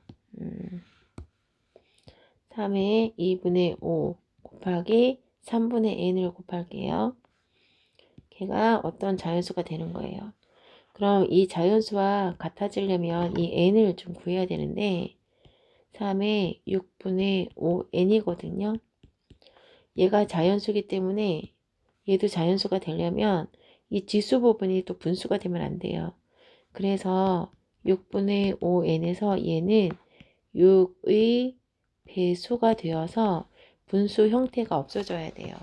3의 2분의 5 곱하기 3분의 n을 곱할게요. 걔가 어떤 자연수가 되는 거예요. 그럼 이 자연수와 같아지려면 이 n을 좀 구해야 되는데 3의 6분의 5n이거든요. 얘가 자연수기 때문에 얘도 자연수가 되려면 이 지수 부분이 또 분수가 되면 안 돼요. 그래서 6분의 5n에서 얘는 6의 배수가 되어서 분수 형태가 없어져야 돼요.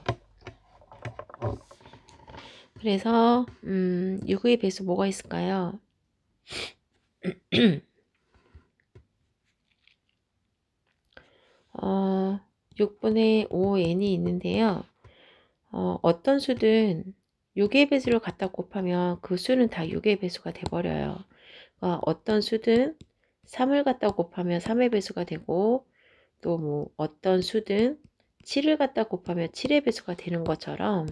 그래서 6의 배수 뭐가 있을까요? 6분의 5n이 있는데요. 어떤 수든 6의 배수를 갖다 곱하면 그 수는 다 6의 배수가 돼버려요. 어떤 수든 3을 갖다 곱하면 3의 배수가 되고, 또 뭐 어떤 수든 7을 갖다 곱하면 7의 배수가 되는 것처럼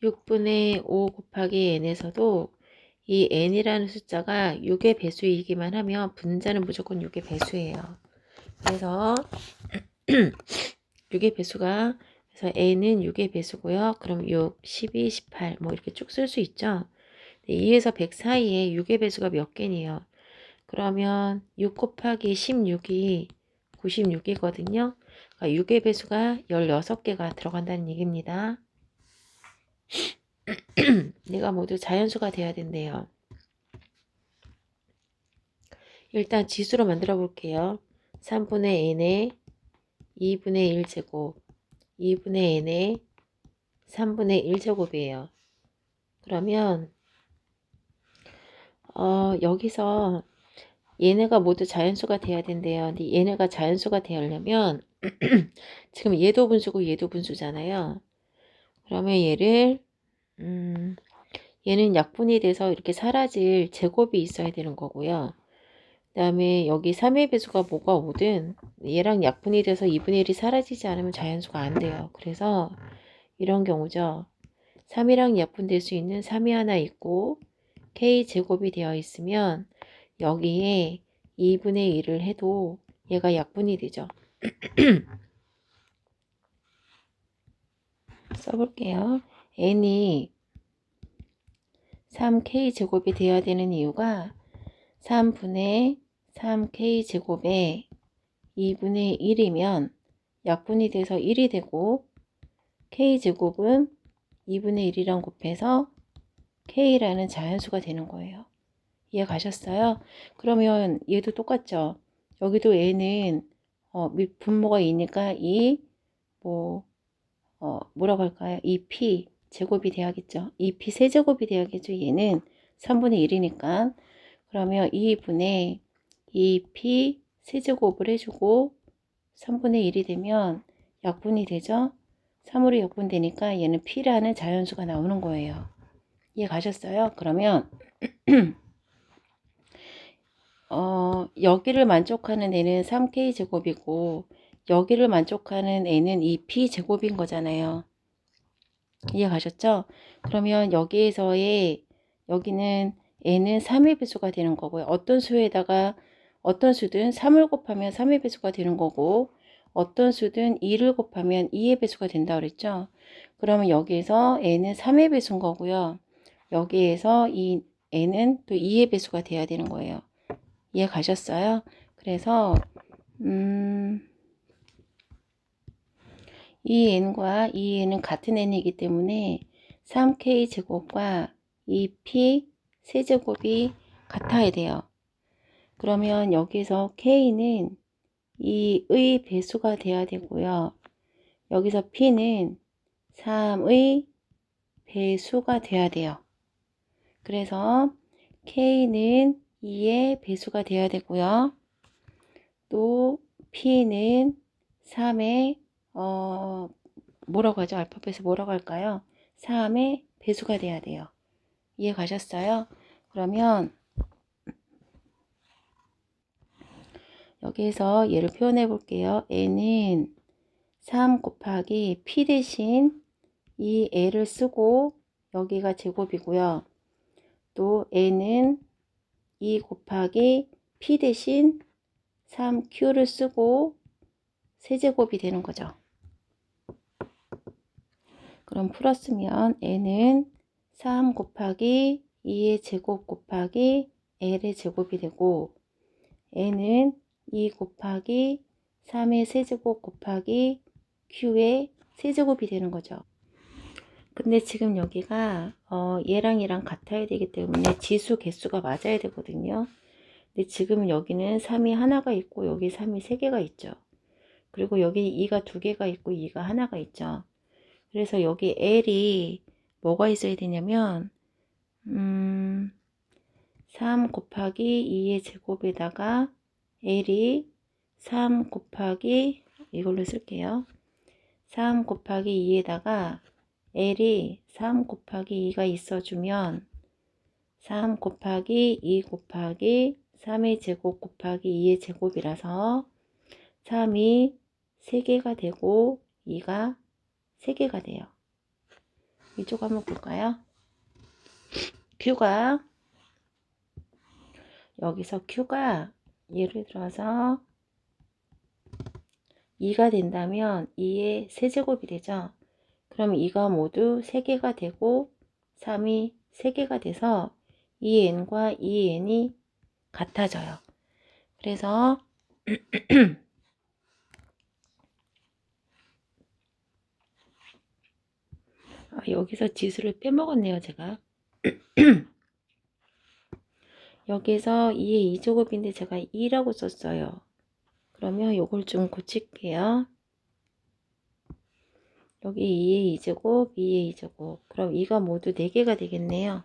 6분의 5 곱하기 n에서도 이 n이라는 숫자가 6의 배수이기만 하면 분자는 무조건 6의 배수예요. 그래서 6의 배수가, 그래서 n은 6의 배수고요. 그럼 6, 12, 18 뭐 이렇게 쭉 쓸 수 있죠. 2에서 100 사이에 6의 배수가 몇 개니요? 그러면 6 곱하기 16이 96이거든요. 그러니까 6의 배수가 16개가 들어간다는 얘기입니다. 얘가 모두 자연수가 돼야 된대요. 일단 지수로 만들어 볼게요. 3분의 n에 2분의 1제곱, 2분의 n에 3분의 1제곱이에요. 그러면 여기서 얘네가 모두 자연수가 돼야 된대요. 근데 얘네가 자연수가 되려면 지금 얘도 분수고 얘도 분수잖아요. 그러면 얘를 얘는 약분이 돼서 이렇게 사라질 제곱이 있어야 되는 거고요. 그 다음에 여기 3의 배수가 뭐가 오든 얘랑 약분이 돼서 2분의 1이 사라지지 않으면 자연수가 안 돼요. 그래서 이런 경우죠. 3이랑 약분될 수 있는 3이 하나 있고 k제곱이 되어 있으면 여기에 2분의 1을 해도 얘가 약분이 되죠. 써볼게요. n이 3k제곱이 되어야 되는 이유가 3분의 3k제곱에 2분의 1이면 약분이 돼서 1이 되고 k제곱은 2분의 1이랑 곱해서 k라는 자연수가 되는 거예요. 이해 가셨어요? 그러면 얘도 똑같죠. 여기도 얘는 분모가 2니까 뭐라고 할까요? 2p 제곱이 돼야겠죠. 2p 세제곱이 돼야겠죠. 얘는 3분의 1이니까. 그러면 2분의 2p 세제곱을 해주고 3분의 1이 되면 약분이 되죠. 3으로 약분되니까 얘는 p라는 자연수가 나오는 거예요. 이해 가셨어요? 그러면 여기를 만족하는 애는 3k제곱이고 여기를 만족하는 애는 2p제곱인 거잖아요. 이해 가셨죠? 그러면 여기에서의 여기는 n은 3의 배수가 되는 거고요. 어떤 수든 3을 곱하면 3의 배수가 되는 거고 어떤 수든 2를 곱하면 2의 배수가 된다 그랬죠? 그러면 여기에서 n은 3의 배수인 거고요. 여기에서 이 n은 또 2의 배수가 돼야 되는 거예요. 이해 가셨어요? 그래서 이 n과 이 n은 같은 n이기 때문에 3k제곱과 2p 세제곱이 같아야 돼요. 그러면 여기서 k는 2의 배수가 돼야 되고요. 여기서 p는 3의 배수가 돼야 돼요. 그래서 k는 2의 배수가 돼야 되고요. 또 p는 3의 뭐라고 하죠? 알파벳에 뭐라고 할까요? 3의 배수가 돼야 돼요. 이해 가셨어요? 그러면 여기에서 얘를 표현해 볼게요. n은 3 곱하기 p 대신 이 l을 쓰고 여기가 제곱이고요. 또 n은 2 곱하기 p 대신 3q를 쓰고 세제곱이 되는 거죠. 그럼 풀었으면 n은 3 곱하기 2의 제곱 곱하기 l의 제곱이 되고 n은 2 곱하기 3의 세제곱 곱하기 q의 세제곱이 되는 거죠. 근데 지금 여기가 얘랑 얘랑 같아야 되기 때문에 지수 개수가 맞아야 되거든요. 근데 지금 여기는 3이 하나가 있고 여기 3이 3개가 있죠. 그리고 여기 2가 2개가 있고 2가 하나가 있죠. 그래서 여기 L이 뭐가 있어야 되냐면 3 곱하기 2의 제곱에다가 L이 3 곱하기 이걸로 쓸게요. 3 곱하기 2에다가 L이 3 곱하기 2가 있어주면 3 곱하기 2 곱하기 3의 제곱 곱하기 2의 제곱이라서 3이 3개가 되고 2가 3개가 돼요. 이쪽 한번 볼까요? Q가 여기서 Q가 예를 들어서 2가 된다면 2의 세제곱이 되죠. 그럼 2가 모두 3개가 되고 3이 3개가 돼서 2n과 2n이 같아져요. 그래서 여기서 지수를 빼먹었네요, 제가. 여기서 2의 2제곱인데 제가 2라고 썼어요. 그러면 요걸 좀 고칠게요. 여기 2의 2제곱, 2의 2제곱. 그럼 2가 모두 4개가 되겠네요.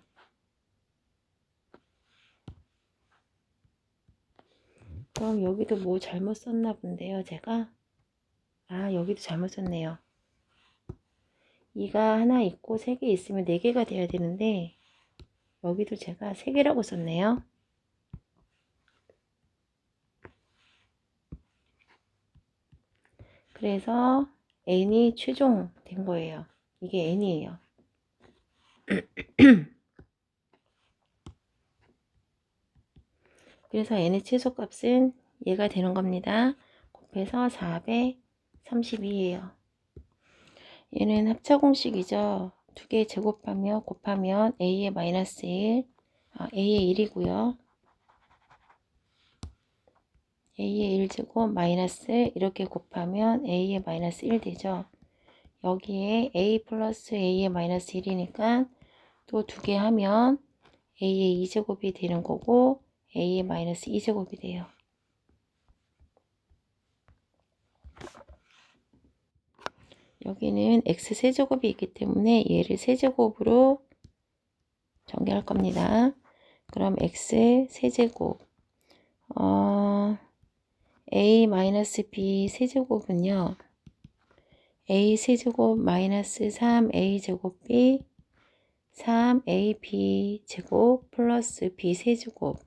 그럼 여기도 뭐 잘못 썼나 본데요, 제가. 여기도 잘못 썼네요. 2가 하나 있고 3개 있으면 4개가 돼야 되는데 여기도 제가 3개라고 썼네요. 그래서 n이 최종 된 거예요. 이게 n이에요. 그래서 n의 최소값은 얘가 되는 겁니다. 곱해서 432예요. 얘는 합차공식이죠. 두 개 제곱하며 곱하면 a의 마이너스 1, a의 1이고요. a의 1제곱 마이너스 이렇게 곱하면 a의 마이너스 1 되죠. 여기에 a 플러스 a의 마이너스 1이니까 또 두 개 하면 a의 2제곱이 되는 거고 a의 마이너스 2제곱이 돼요. 여기는 x 세제곱이 있기 때문에 얘를 세제곱으로 전개할 겁니다. 그럼 x 세제곱 a 마이너스 b 세제곱은요. a 세제곱 마이너스 3a 제곱 b 3ab 제곱 플러스 b 세제곱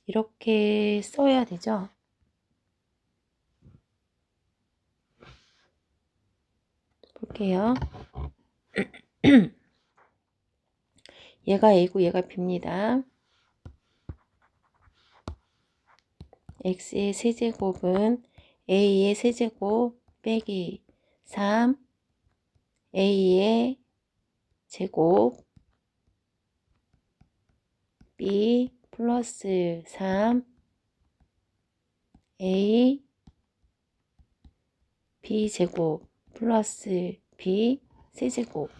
이렇게 써야 되죠. 볼게요. 얘가 a고 얘가 b입니다. x의 세제곱은 a의 세제곱 빼기 3 a의 제곱 b 플러스 3 a b 제곱 플러스 b 세제곱.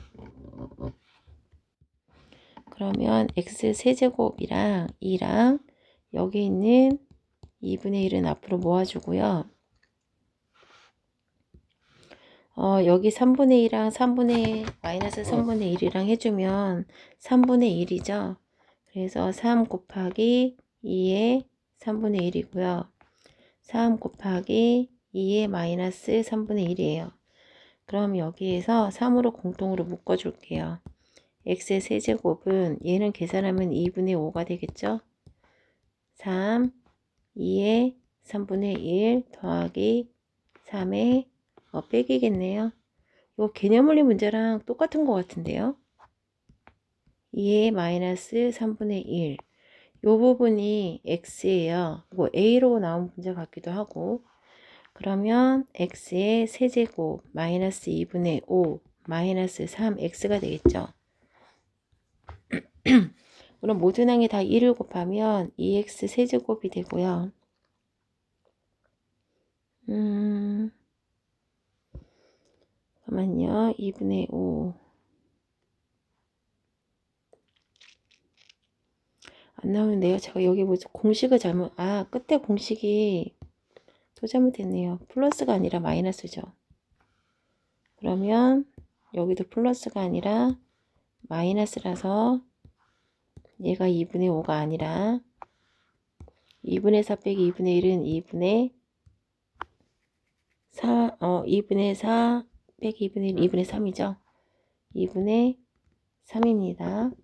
그러면 x 세제곱이랑 2랑 여기 있는 2분의 1은 앞으로 모아주고요. 여기 3분의 2랑 3분의 마이너스 3분의 1이랑 해주면 3분의 1이죠. 그래서 3 곱하기 2의 3분의 1이고요. 3 곱하기 2의 마이너스 3분의 1이에요. 그럼 여기에서 3으로 공통으로 묶어줄게요. x의 세제곱은 얘는 계산하면 2분의 5가 되겠죠. 3, 2의 3분의 1 더하기 3의 빼기겠네요. 이거 개념원리 문제랑 똑같은 것 같은데요. 2의 마이너스 3분의 1. 이 부분이 x예요. 이거 a로 나온 문제 같기도 하고. 그러면 x의 세제곱 마이너스 2분의 5 마이너스 3x가 되겠죠. 그럼 모든 항에 다 1을 곱하면 2x 세제곱이 되고요. 잠깐만요. 2분의 5. 안 나오는데요. 제가 여기 뭐 공식을 끝에 공식이 또 잘못됐네요. 플러스가 아니라 마이너스죠. 그러면 여기도 플러스가 아니라 마이너스라서 얘가 2분의 5가 아니라 2분의 4 빼기 2분의 1은 2분의 4 빼기 2분의 1, 2분의 3이죠. 2분의 3입니다.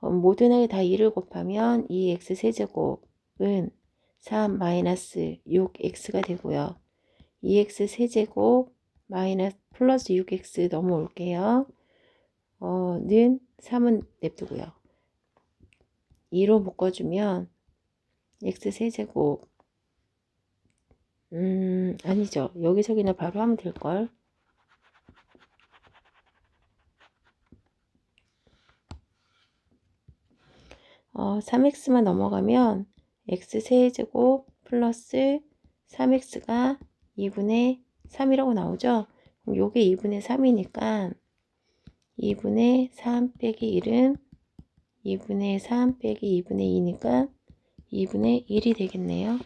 모든 다 2를 곱하면 2x 세제곱은 3 마이너스 6x가 되고요. 2x 세제곱 마이너스 플러스 6x 넘어올게요. 는 3은 냅두고요. 2로 묶어주면 x 세제곱 아니죠. 여기서 그냥 바로 하면 될걸. 3x만 넘어가면 x 세제곱 플러스 3x가 2분의 3이라고 나오죠. 그럼 요게 2분의 3이니까 2분의 3 빼기 1은 2분의 3 빼기 2분의 2니까 2분의 1이 되겠네요.